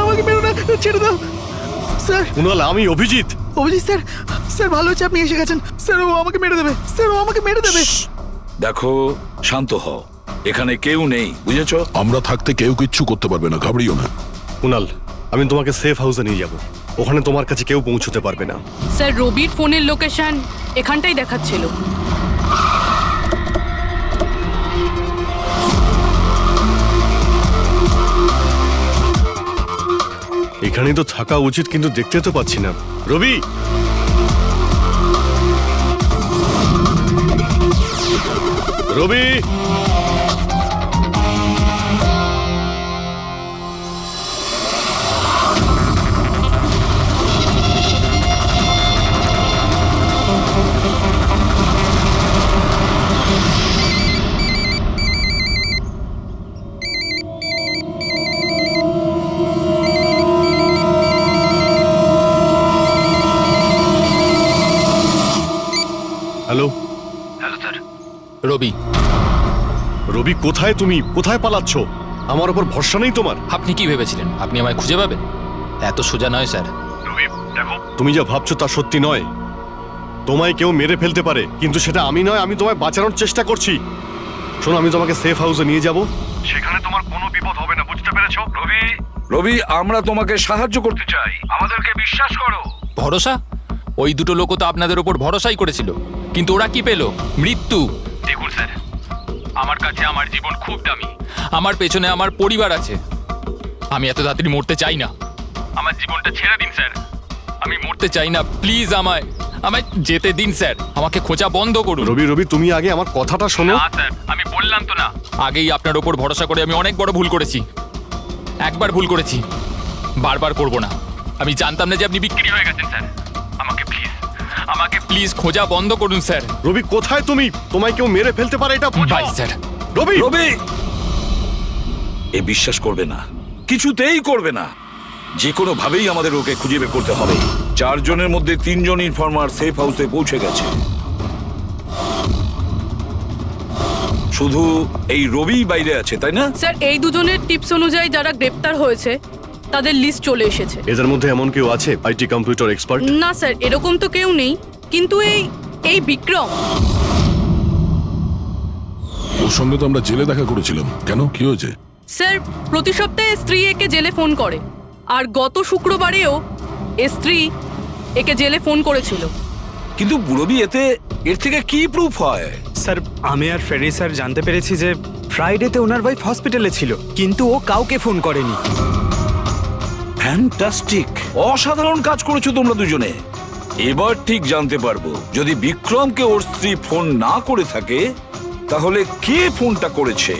আমাকে মেরো না, ছেড়ে দাও স্যার। কুনাল, আমি অভিজিৎ। অভিজিৎ স্যার, স্যার ভালো হচ্ছে আপনি এসে গেছেন। স্যার ও আমাকে মেরে দেবে, স্যার ও আমাকে মেরে দেবে। দেখো, শান্ত হও, এখানে কেউ নেই, বুঝেছো? আমরা থাকতে কেউ কিচ্ছু করতে পারবে না, ঘাবড়িও না। কুনাল, আমি তোমাকে সেফ হাউসে নিয়ে যাব। ওখানে তোমার কাছে কেউ পৌঁছতে পারবে না। স্যার রবির ফোনের লোকেশন এখানটাই দেখাচ্ছিল। এখানেই তো থাকা উচিত, কিন্তু দেখতে তো পাচ্ছি না। Rabi, Rabi, hello. Hello sir. Rabi. Rabi, কোথায় তুমি? কোথায় পালাচ্ছ? আমার উপর ভরসা নেই তোমার? আপনি কি ভেবেছিলেন আপনি আমায় খুঁজে পাবেন? এত সোজা নয় স্যার। তুমি যা ভাবছো তা সত্যি নয়। তোমায় কেউ মেরে ফেলতে পারে, কিন্তু সেটা আমি নয়। আমি তোমায় বাঁচানোর চেষ্টা করছি। শোনো, আমি তোমাকে সেফ হাউসে নিয়ে যাব। সেখানে তোমার কোনো বিপদ হবে না, বুঝতে পেরেছো? রবি, রবি, আমরা তোমাকে সাহায্য করতে চাই, আমাদেরকে বিশ্বাস করো। ভরসা? ওই দুটো লোকও তো আপনাদের ওপর ভরসাই করেছিল, কিন্তু ওরা কি পেল? মৃত্যু। দেখুন স্যার, আমার কাছে আমার জীবন খুব দামি। আমার পেছনে আমার পরিবার আছে। আমি এত তাড়াতাড়ি মরতে চাই না। আমার জীবনটা ছেড়ে দিন স্যার। আমি মরতে চাই না, প্লিজ আমায় যেতে দিন স্যার। আমাকে খোঁজা বন্ধ করুন। রবি, রবি, তুমি আগে আমার কথাটা শোনো। না স্যার, আমি বললাম তো না। আগেই আপনার ওপর ভরসা করে আমি অনেক বড় ভুল করেছি। একবার ভুল করেছি, বারবার করব না। আমি জানতাম না যে আপনি বিক্রি হয়ে গেছেন স্যার। আমাকে প্লিজ খোঁজা বন্ধ করুন স্যার। রবি, কোথায় তুমি? তোমায় কেউ মেরে ফেলতে পারে, এটা বুঝো। By sir. রবি, রবি, এ বিশ্বাস করবে না, কিছুতেই করবে না। যে কোনো ভাবেই আমাদের ওকে খুঁজে বের করতে হবে। 4 জনের মধ্যে 3 জন ইনফর্মার সেফ হাউসে পৌঁছে গেছে। শুধু এই রবি বাইরে আছে, তাই না? স্যার এই দুজনের টিপস অনুযায়ী যারা গ্রেপ্তার হয়েছে তাদের লিস্ট চলে এসেছে। এদের মধ্যে এমন কেউ আছে আইটি কম্পিউটার এক্সপার্ট? না স্যার, এরকম তো কেউ নেই, কিন্তু এই বিক্রম। ওর সঙ্গে তো আমরা জেলে দেখা করেছিলাম। কেন, কি হয়েছে? স্যার প্রতি সপ্তাহে স্ত্রী একে জেলে ফোন করে, আর গত শুক্রবারেও স্ত্রী একে জেলে ফোন করেছিল। কিন্তু রবি, এর থেকে কি প্রুফ হয়? স্যার, আমি আর ফেরি স্যার জানতে পেরেছি যে ফ্রাইডেতে ওনার ওয়াইফ হসপিটালে ছিল, কিন্তু ও কাউকে ফোন করেনি। ফ্যান্টাস্টিক, অসাধারণ কাজ করেছো তোমরা দুজনে। এবার ঠিক জানতে পারবো, যদি বিক্রমকে ওর স্ত্রী ফোন না করে থাকে তাহলে কে ফোনটা করেছে,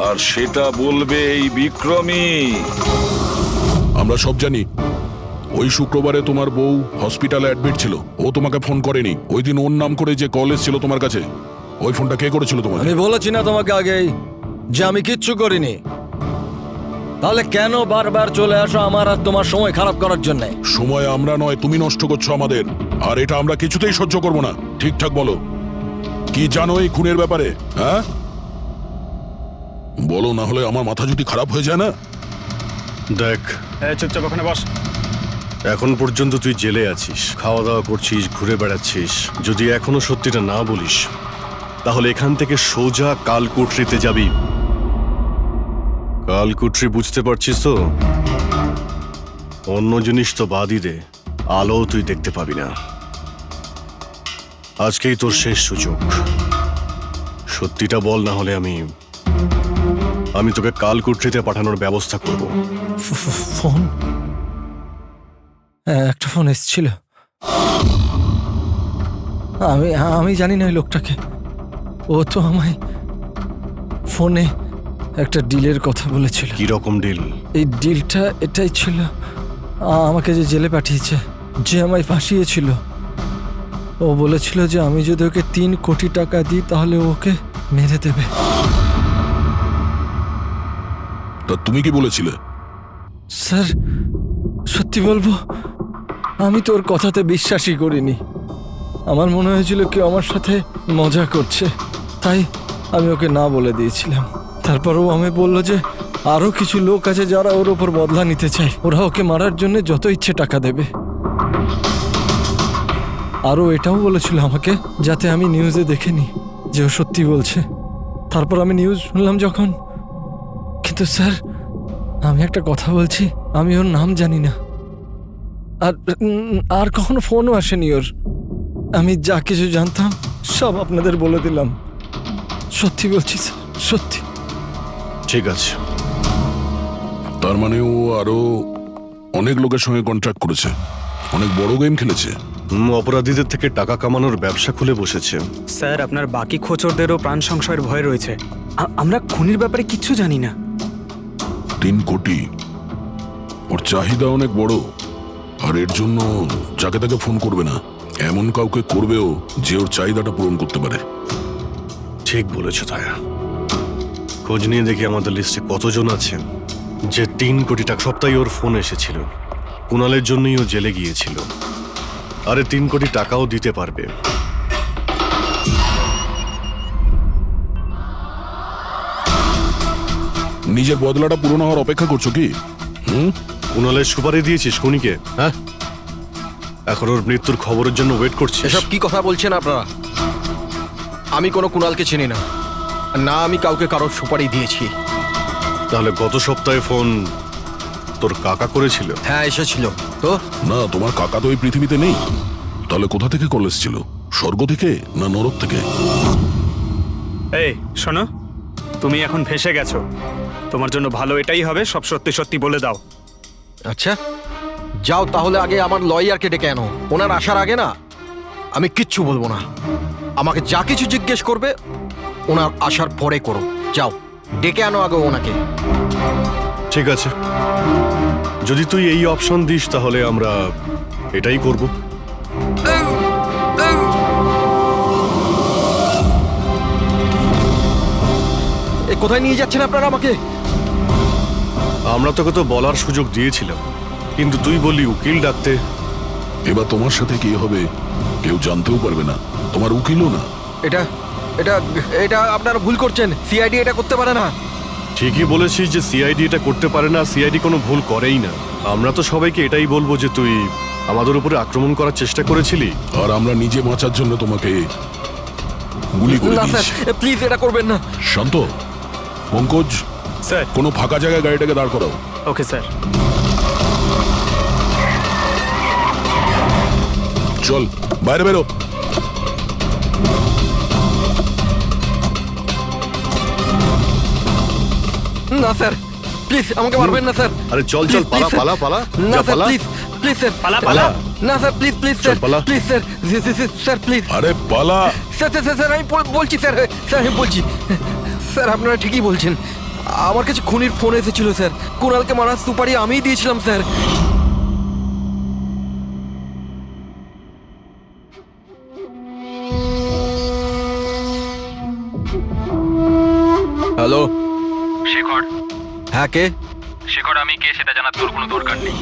আর সেটা বলবে এই বিক্রমই। আমরা সব জানি ওই শুক্রবারে তোমার বউ হসপিটালে অ্যাডমিট ছিল। ও তোমাকে ফোন করেনি। ওই দিন ওর নাম করে যে কল এসেছিল তোমার কাছে, ওই ফোনটা কে করেছিল তোমাকে? আমি বলেছি না তোমাকে আগেই যে আমি কিচ্ছু করিনি? তাহলে কেন বারবার চলে আসো আমার আর তোমার সময় খারাপ করার জন্য? সময় আমরা নয়, তুমি নষ্ট করছো আমাদের, আর এটা আমরা কিছুতেই সহ্য করব না। ঠিকঠাক বলো, কি জানো এই খুনের ব্যাপারে? হ্যাঁ বলো, না হলে আমার মাথা যদি খারাপ হয়ে যায় না। দেখ, চুপচাপ ওখানে বস। এখন পর্যন্ত তুই জেলে আছিস, খাওয়া দাওয়া করছিস, ঘুরে বেড়াচ্ছিস। যদি এখনো সত্যিটা না বলিস তাহলে এখান থেকে সোজা কালকুটরিতে যাবি। কালকুটরি বুঝতে পারছিস তো? অন্য জিনিস তো বাদই দে, আলো তুই দেখতে পাবি না। আজকেই তোর শেষ সুযোগ। সত্যিটা বল, না হলে আমি তোকে কালকুটরিতে পাঠানোর ব্যবস্থা করব। ফোন? একটা ফোন এসেছিল। আমি জানি না ওই লোকটাকে। ও তো আমায় ফোনে একটা ডিলের কথা বলেছিল। কি রকম ডিল? এই ডিলটা এটাই ছিল, আমাকে যে জেলে পাঠিয়েছে, যে আমায় ফাঁসিয়েছিল, ও বলেছিল যে আমি যদি ওকে 3 কোটি টাকা দিই তাহলে ওকে মেরে দেবে। তা তুমি কি বলেছিলে? স্যার সত্যি বলবো, আমি তোর কথাতে বিশ্বাসই করিনি। আমার মনে হয়েছিল কেউ আমার সাথে মজা করছে, তাই আমি ওকে না বলে দিয়েছিলাম। তারপরও আমি বললো যে আরো কিছু লোক আছে যারা ওর ওপর বদলা নিতে চায়, ওরা ওকে মারার জন্য যত ইচ্ছে টাকা দেবে। আরও এটাও বলেছিল আমাকে যাতে আমি নিউজে দেখেনি যে ও সত্যি বলছে। তারপর আমি নিউজ শুনলাম যখন। কিন্তু স্যার, আমি একটা কথা বলছি, আমি ওর নাম জানি না, আর কখনো ফোনও আসেনি ওর। আমি যা কিছু জানতাম সব আপনাদের বলে দিলাম। সত্যি বলছি স্যার, সত্যি। ঠিক আছে। তার মানে ও আরো অনেক লোকের সঙ্গে কন্ট্রাক্ট করেছে, অনেক বড় গেম খেলেছে। অপরাধীদের থেকে টাকা কামানোর ব্যবসা খুলে বসেছে। স্যার আপনার বাকি খোঁচরদেরও প্রাণ সংশয়ের ভয় রয়েছে। আমরা খুনির ব্যাপারে কিচ্ছু জানি না। 3 কোটি, ওর চাহিদা অনেক বড়। আর এর জন্য যাকে তাকে ফোন করবে না, এমন কাউকে করবেও যে ওর চাহিদাটা পূরণ করতে পারে। ঠিক বলেছ তায়া। খোঁজ নিয়ে দেখি আমাদের লিস্টে কতজন আছে যে 3 কোটি টাকা। সপ্তাহে ওর ফোন এসেছিল, কুণালের জন্যই ও জেলে গিয়েছিল। আরে 3 কোটি টাকাও দিতে পারবে। নিজের বদলাটা পূরণ হওয়ার অপেক্ষা করছো কি? কুণালের সুপারি দিয়েছিস খুনিকে? হ্যাঁ, এখন ওর মৃত্যুর খবরের জন্য ওয়েট করছিস? এসব কি কথা বলছেন আপনারা? আমি কোনো কুণালকে চিনি না, না আমি কাউকে কারোর সুপারি দিয়েছি। তাহলে গত সপ্তাহে ফোন তোর কাকা করেছিল? হ্যাঁ এসেছিল তো। না, তোমার কাকা তো এই পৃথিবীতে নেই। তাহলে কোথা থেকে কল এসেছিল? স্বর্গ থেকে না নরক থেকে? এই শোনো, তুমি এখন ভেসে গেছো। তোমার জন্য ভালো এটাই হবে সব সত্যি সত্যি বলে দাও। আচ্ছা যাও তাহলে, আগে আমার লয়ারকে ডেকে আনো। ওনার আসার আগে না আমি কিচ্ছু বলবো না। আমাকে যা কিছু জিজ্ঞেস করবে ওনার আসার পরে করো। যাও ডেকে আনো আগে ওনাকে। ঠিক আছে, যদি তুই এই অপশন দিস তাহলে আমরা এটাই করব। কোথায় নিয়ে যাচ্ছেন আপনারা আমাকে? আমরা তোকে তো বলার সুযোগ দিয়েছিলাম, কিন্তু তুই বললি উকিল ডাকতে। এবার তোমার সাথে কি হবে কেউ জানতেও পারবে না, তোমার উকিলও না। এটা এটা এটা আপনারা ভুল করছেন। সিআইডি এটা করতে পারে না। ঠিকই বলেছিস যে সিআইডি এটা করতে পারে না, সিআইডি কোনো ভুল করেই না। আমরা তো সবাইকে এটাই বলবো যে তুই আমাদের উপরে আক্রমণ করার চেষ্টা করেছিলি, আর আমরা নিজে বাঁচার জন্য তোমাকে গুলি করে না দিয়েছি। স্যার প্লিজ এটা করবেন না। শান্ত, পঙ্কজ স্যার কোনো ফাঁকা জায়গায় গাড়িটাকে দাঁড় করাও। Okay sir. চল বাইরে বেরো। না স্যার প্লিজ আমাকে মারবেন না স্যার। আরে চল চল, পালা পালা পালা। না স্যার প্লিজ প্লিজ স্যার পালা পালা। না sir please please sir please sir sir please. আরে পালা। স্যার স্যার স্যার আমি বলছি স্যার, স্যার আমি বলছি স্যার আপনারা ঠিকই বলছেন। আমার কাছে খুনির ফোন এসেছিল স্যার। কুণালকে মারার সুপারি আমিই দিয়েছিলাম স্যার। হ্যালো শেখর। হ্যাঁ কে? শেখর আমি কে সেটা জানার তোর কোনো দরকার নেই।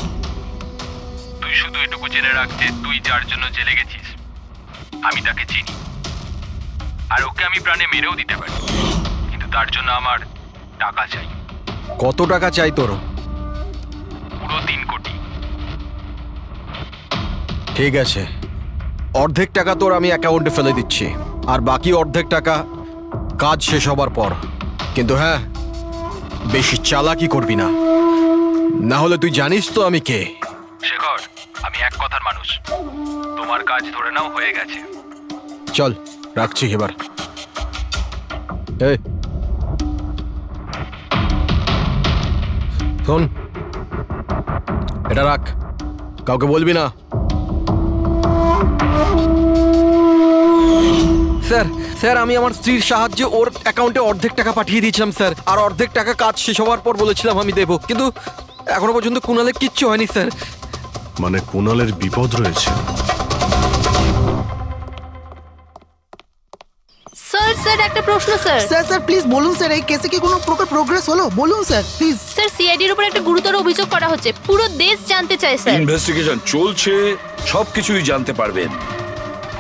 তুই শুধু এটুকু জেনে রাখ যে তুই যার জন্য জেলে গেছিস আমি তাকে চিনি, আর ওকে আমি প্রাণে মেরেও দিতে পারি, কিন্তু তার জন্য আমার টাকা চাই। কত টাকা চাই তোর? পুরো 3 কোটি। ঠিক আছে, অর্ধেক টাকা তোর আমি অ্যাকাউন্টে ফেলে দিচ্ছি, আর বাকি অর্ধেক টাকা কাজ শেষ হবার পর। কিন্তু হ্যাঁ, বেশি চালাকি করবি না, না হলে তুই জানিস তো আমি কে। শেখর আমি এক কথার মানুষ, তোমার কাজ ধরে নাও হয়ে গেছে। চল রাখছি এবার। এই শোন, এটা রাখ, কাউকে বলবি না। স্যার স্যার আমি আমার স্ত্রীর সাহায্যে ওর অ্যাকাউন্টে অর্ধেক টাকা পাঠিয়ে দিয়েছিলাম স্যার, আর অর্ধেক টাকা কাজ শেষ হওয়ার পর বলেছিলাম আমি দেবো, কিন্তু এখনো পর্যন্ত কুণালের কিচ্ছু হয়নি স্যার। মানে কুণালের বিপদ রয়েছে। স্যার স্যার একটা প্রশ্ন স্যার। স্যার স্যার প্লিজ বলুন স্যার, এই কেসে কি কোনো প্রকার প্রোগ্রেস হলো? বলুন স্যার প্লিজ। স্যার সিআইডির উপর একটা গুরুতর অভিযোগ করা হচ্ছে, পুরো দেশ জানতে চায় স্যার। ইনভেস্টিগেশন চলছে, সবকিছুই জানতে পারবেন।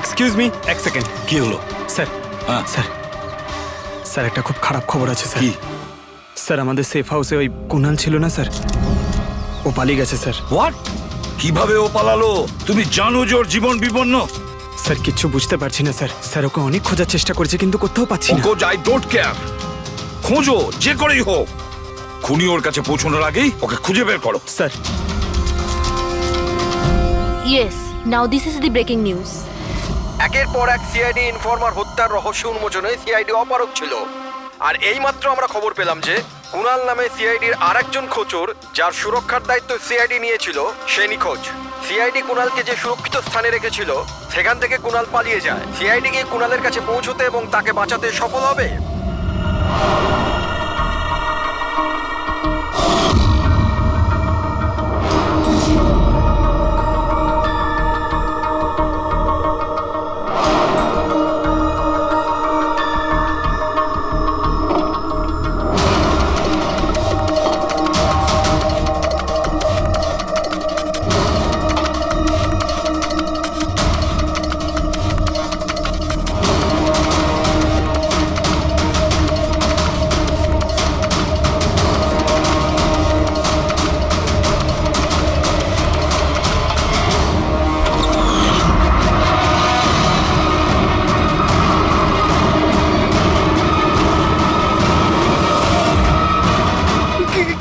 এক্সকিউজ মি, এক সেকেন্ড। কি হলো স্যার? স্যার স্যার একটা খুব খারাপ খবর আছে স্যার। স্যার আমাদের সেফ হাউসে ওই কুণাল ছিল না স্যার, ও পালিয়ে গেছে স্যার। হোয়াট? কিভাবে ও পালালো? তুমি জানো যে ওর জীবন বিপন্ন? স্যার কিচ্ছু বুঝতে পারছি না স্যার। স্যার ওকে অনেক খোঁজার চেষ্টা করেছে কিন্তু কোথাও পাচ্ছি না। খোঁজ, আই ডোন্ট কেয়ার। খোঁজো যে করেই হোক, খুনি ওর কাছে পৌঁছানোর আগেই ওকে খুঁজে বের করো। Sir. Yes, now this is the breaking news. একের পর এক সিআইডি ইনফরমার হত্যার রহস্য উন্মোচনে সিআইডি অপারগ ছিল। আর এইমাত্র আমরা খবর পেলাম যে কুনাল নামে সিআইডির আরেকজন খোঁচর, যার সুরক্ষার দায়িত্ব সিআইডি নিয়েছিল, সে নিখোঁজ। সিআইডি কুনালকে যে সুরক্ষিত স্থানে রেখেছিল সেখান থেকে কুনাল পালিয়ে যায়। সিআইডি গিয়ে কুনালের কাছে পৌঁছতে এবং তাকে বাঁচাতে সফল হবে।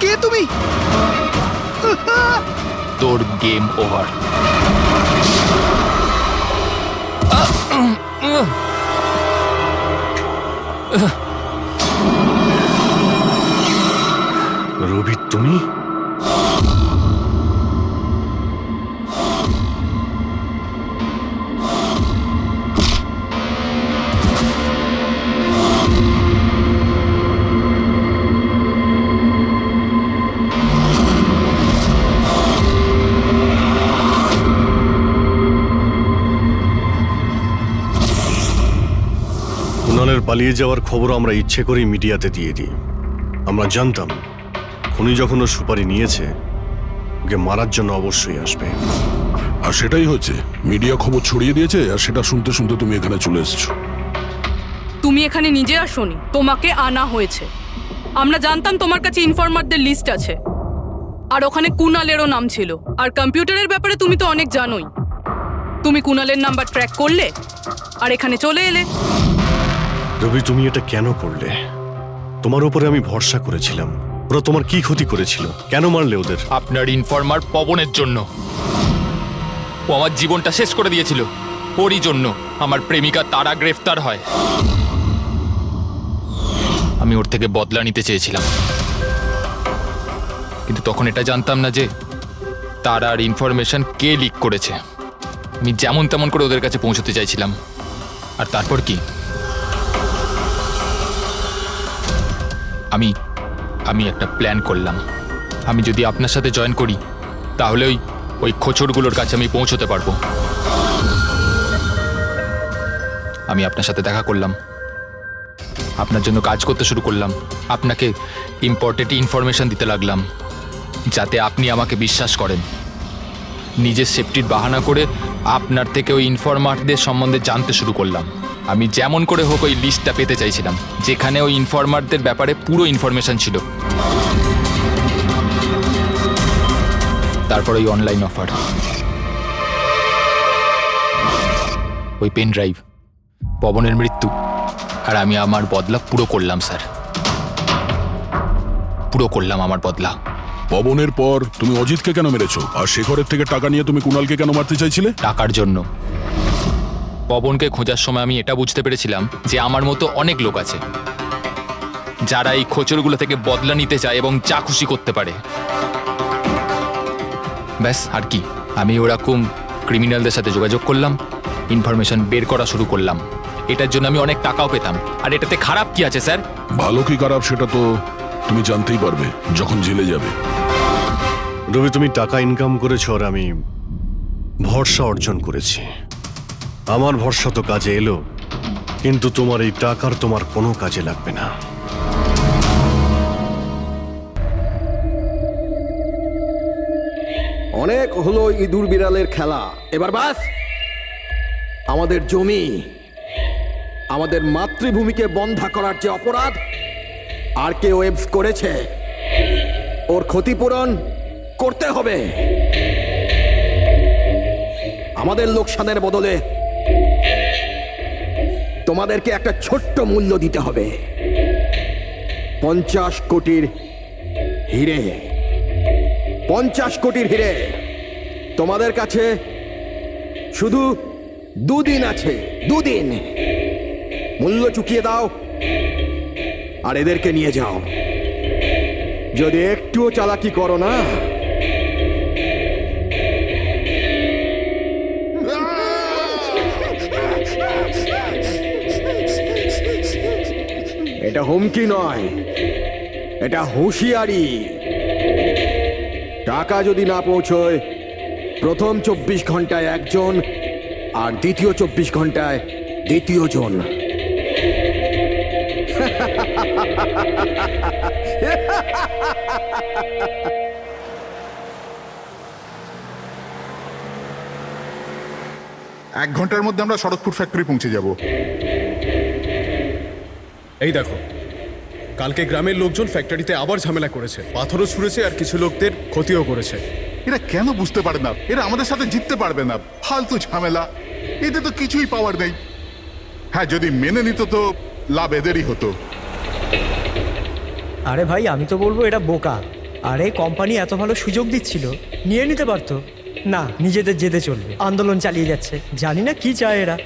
কে তুমি? তোর গেম ওভার। রবি, তুমি? কুনালের পালিয়ে যাওয়ার খবর আমরা ইচ্ছে করেই মিডিয়াতে দিয়ে দিই। আমরা জানতাম খুনি যখন ওর সুপারি নিয়েছে, ওকে মারার জন্য অবশ্যই আসবে। আর সেটাই হচ্ছে, মিডিয়া খবর ছড়িয়ে দিয়েছে, আর সেটা শুনতে শুনতে তুমি এখানে চলে এসেছো। তুমি এখানে নিজে আসোনি, তোমাকে আনা হয়েছে। আমরা জানতাম তোমার কাছে ইনফরমারদের লিস্ট আছে, আর ওখানে কুনালেরও নাম ছিল। আর কম্পিউটারের ব্যাপারে তুমি তো অনেক জানোই। তুমি কুনালের নাম্বার ট্র্যাক করলে আর এখানে চলে এলে। রবি, তুমি এটা কেন করলে? তোমার উপরে আমি ভরসা করেছিলাম। ওরা তোমার কি ক্ষতি করেছিল? কেন মারলে ওদের? আপনার ইনফরমার পবনের জন্য। ও আমার জীবনটা শেষ করে দিয়েছিল। ওরই জন্য আমার প্রেমিকা তারা গ্রেফতার হয়। আমি ওর থেকে বদলা নিতে চেয়েছিলাম, কিন্তু তখন এটা জানতাম না যে তারার ইনফরমেশন কে লিক করেছে। আমি যেমন তেমন করে ওদের কাছে পৌঁছতে চাইছিলাম। আর তারপর কি, আমি একটা প্ল্যান করলাম। আমি যদি আপনার সাথে জয়েন করি, তাহলে ওই খোঁচরগুলোর কাছে আমি পৌঁছতে পারবো। আমি আপনার সাথে দেখা করলাম, আপনার জন্য কাজ করতে শুরু করলাম, আপনাকে ইম্পর্টেন্ট ইনফরমেশন দিতে লাগলাম, যাতে আপনি আমাকে বিশ্বাস করেন। নিজের সেফটির বাহানা করে আপনার থেকে ওই ইনফরমারদের সম্বন্ধে জানতে শুরু করলাম। আমি যেমন করে হোক ওই লিস্টটা পেতে চাইছিলাম, যেখানে ওই ইনফরমারদের ব্যাপারে পুরো ইনফরমেশন ছিল। তারপর ওই অনলাইন অফার, ওই পেন ড্রাইভ, পবনের মৃত্যু, আর আমি আমার বদলা পুরো করলাম স্যার। পুরো করলাম আমার বদলা। পবনের পর তুমি অজিতকে কেন মেরেছো? আর শেখরের থেকে টাকা নিয়ে তুমি কুনালকে কেন মারতে চাইছিলে? টাকার জন্য। পবনকে খোঁজার সময় আমি এটা বুঝতে পেরেছিলাম যে আমার মতো অনেক লোক আছে যারা এই খোঁচরগুলো থেকে বদলা নিতে চায় এবং যা খুশি করতে পারে। ব্যাস, আর কি। আমি ওরকম ক্রিমিনালদের সাথে যোগাযোগ করলাম, ইনফরমেশন বের করা শুরু করলাম। এটার জন্য আমি অনেক টাকাও পেতাম। আর এটাতে খারাপ কি আছে স্যার? ভালো কি খারাপ সেটা তো তুমি জানতেই পারবে যখন জেলে যাবে। রবি, তুমি টাকা ইনকাম করেছো আর আমি ভরসা অর্জন করেছি। আমার ভরসা তো কাজে এলো, কিন্তু তোমার এই টাকার তোমার কোনো কাজে লাগবে না। অনেক হলো ইঁদুর বিড়ালের খেলা, এবার বাস। আমাদের জমি, আমাদের মাতৃভূমিকে বন্ধা করার যে অপরাধ আর কে ওয়েবস করেছে, ওর ক্ষতিপূরণ করতে হবে। আমাদের লোকসানের বদলে তোমাদেরকে একটা ছোট্ট মূল্য দিতে হবে। 50 কোটির হিরে, 50 কোটির হিরে। তোমাদের কাছে শুধু 2 দিন আছে, 2 দিন। মূল্য চুকিয়ে দাও আর এদেরকে নিয়ে যাও। যদি একটুও চালাকি করো না, এটা হুমকি নয়, এটা হুঁশিয়ারি। টাকা যদি না পৌঁছয়, প্রথম 24 ঘন্টায় একজন আর দ্বিতীয় 24 ঘন্টায় দ্বিতীয় জন। এক ঘন্টার মধ্যে আমরা শরৎপুর ফ্যাক্টরি পৌঁছে যাব। এই দেখো, কালকে গ্রামের লোকজন ফ্যাক্টরিতে আবার ঝামেলা করেছে, পাথরও ছুঁড়েছে আর কিছু লোকদের ক্ষতিও করেছে। এরা কেন বুঝতে পারে না এরা আমাদের সাথে জিততে পারবে না? ফালতু ঝামেলা, এতে তো কিছুই পাওয়ার নেই। হ্যাঁ, যদি মেনে নিত তো লাভ এদেরই হতো। আরে ভাই, আমি তো বলবো এটা বোকা। আরে কোম্পানি এত ভালো সুযোগ দিচ্ছিল, নিয়ে নিতে পারতো। না, নিজেদের জেদে চলবে, আন্দোলন চালিয়ে যাচ্ছে। জানি না কি চায় এরা।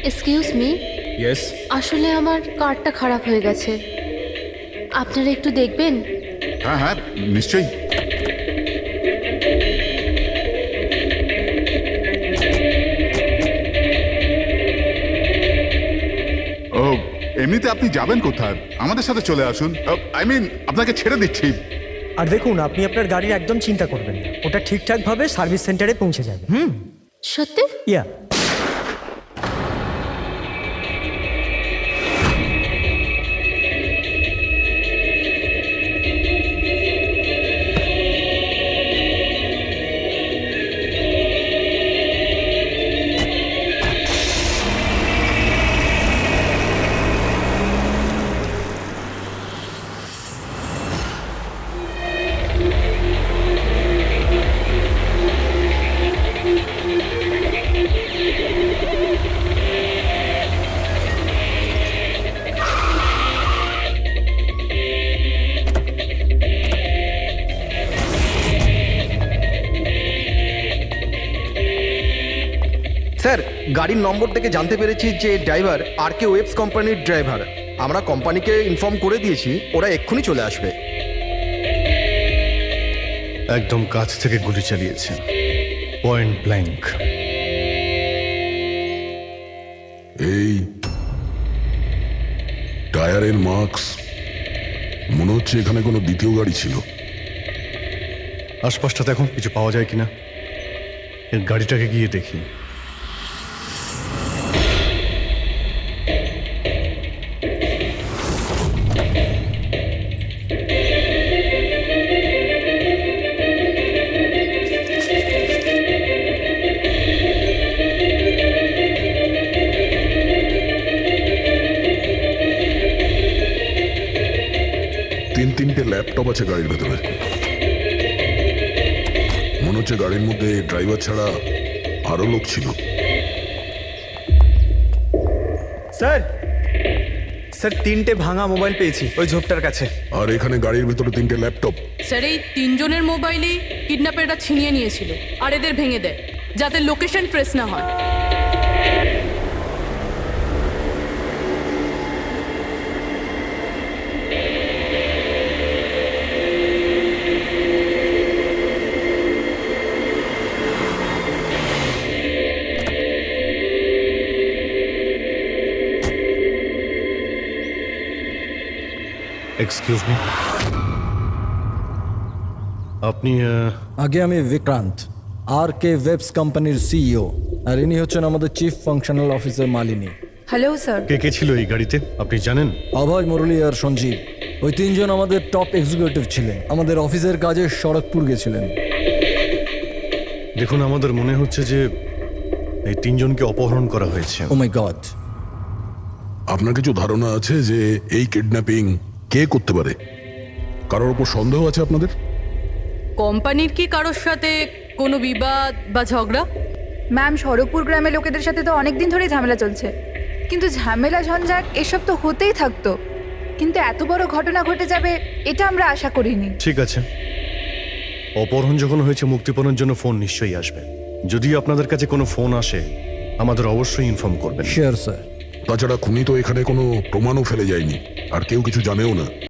Excuse me, yes. আসলে আমার কার্ডটা খারাপ হয়ে গেছে, আপনারা একটু দেখবেন? হ্যাঁ হ্যাঁ, নিশ্চয়ই। ও, এমনিতে আপনি যাবেন কোথায়? আমাদের সাথে চলে আসুন। আই মিন, আপনাকে ছেড়ে দিচ্ছি। আর দেখুন, আপনি আপনার গাড়ির একদম চিন্তা করবেন না, ওটা ঠিকঠাকভাবে সার্ভিস সেন্টারে পৌঁছে যাবে। সত্যি? ইয়া। স্যার, গাড়ির নম্বর থেকে জানতে পেরেছি যে ড্রাইভার RK ওয়েবস কোম্পানির ড্রাইভার। আমরা কোম্পানিকে ইনফর্ম করে দিয়েছি, ওরা এক্ষুনি চলে আসবে। একদম কাছ থেকে গুলি চালিয়েছে, পয়েন্ট ব্ল্যাঙ্ক। এই টায়ারের মার্কস, মনে হচ্ছে এখানে কোনো দ্বিতীয় গাড়ি ছিল। আশপাশটাতে এখন কিছু পাওয়া যায় কিনা, এর গাড়িটাকে গিয়ে দেখি। তিনটে ল্যাপটপ আছে গাড়ির ভেতরে। মনে হচ্ছে গাড়ির মধ্যে ড্রাইভার ছাড়া আরো লোক ছিল। স্যার, স্যার 3টে ভাঙা মোবাইল পেয়েছি ওই ঝোপটার কাছে। আর এখানে গাড়ির ভেতরে 3টে ল্যাপটপ। স্যার, এই 3 জনের মোবাইলই কিডন্যাপাররা ছিনিয়ে নিয়েছিল আর এদের ভেঙে দেয়, যাতে লোকেশন ট্রেস না হয়। এক্সকিউজ মি, আপনি আগে আমি বিক্রান্ত, RK ওয়েবস কোম্পানির CEO, আর ইনি হচ্ছেন আমাদের chief functional officer Malini. Hello sir. কে কে ছিল এই গাড়িতে আপনি জানেন? অভয়, মুরলী আর সঞ্জীব, ওই তিনজন আমাদের টপ এক্সিকিউটিভ ছিলেন। আমাদের অফিসের কাজে শরৎপুর গেছিলেন। দেখুন, আমাদের মনে হচ্ছে যে এই তিনজনকে অপহরণ করা হয়েছে। ও মাই গড। আপনার কিছু ধারণা আছে যে এই কিডন্যাপিং কে করতে পারে? কারোর উপর সন্দেহ আছে আপনাদের? কোম্পানির কি কারোর সাথে কোনো বিবাদ বা ঝগড়া? ম্যাম, শরৎপুর গ্রামের লোকেদের সাথে তো অনেক দিন ধরেই ঝামেলা চলছে, কিন্তু ঝামেলা ঝঞ্ঝাট এসব তো হতেই থাকতো, কিন্তু এত বড় ঘটনা ঘটে যাবে এটা আমরা আশা করিনি। ঠিক আছে, অপহরণ যখন হয়েছে মুক্তিপণের জন্য ফোন নিশ্চয়ই আসবে। যদি আপনাদের কাছে কোনো ফোন আসে আমাদের অবশ্যই ইনফর্ম করবেন। Sure sir. তাছাড়া খুনি তো এখানে কোনো প্রমাণও ফেলে যায়নি, আর কেউ কিছু জানেও না।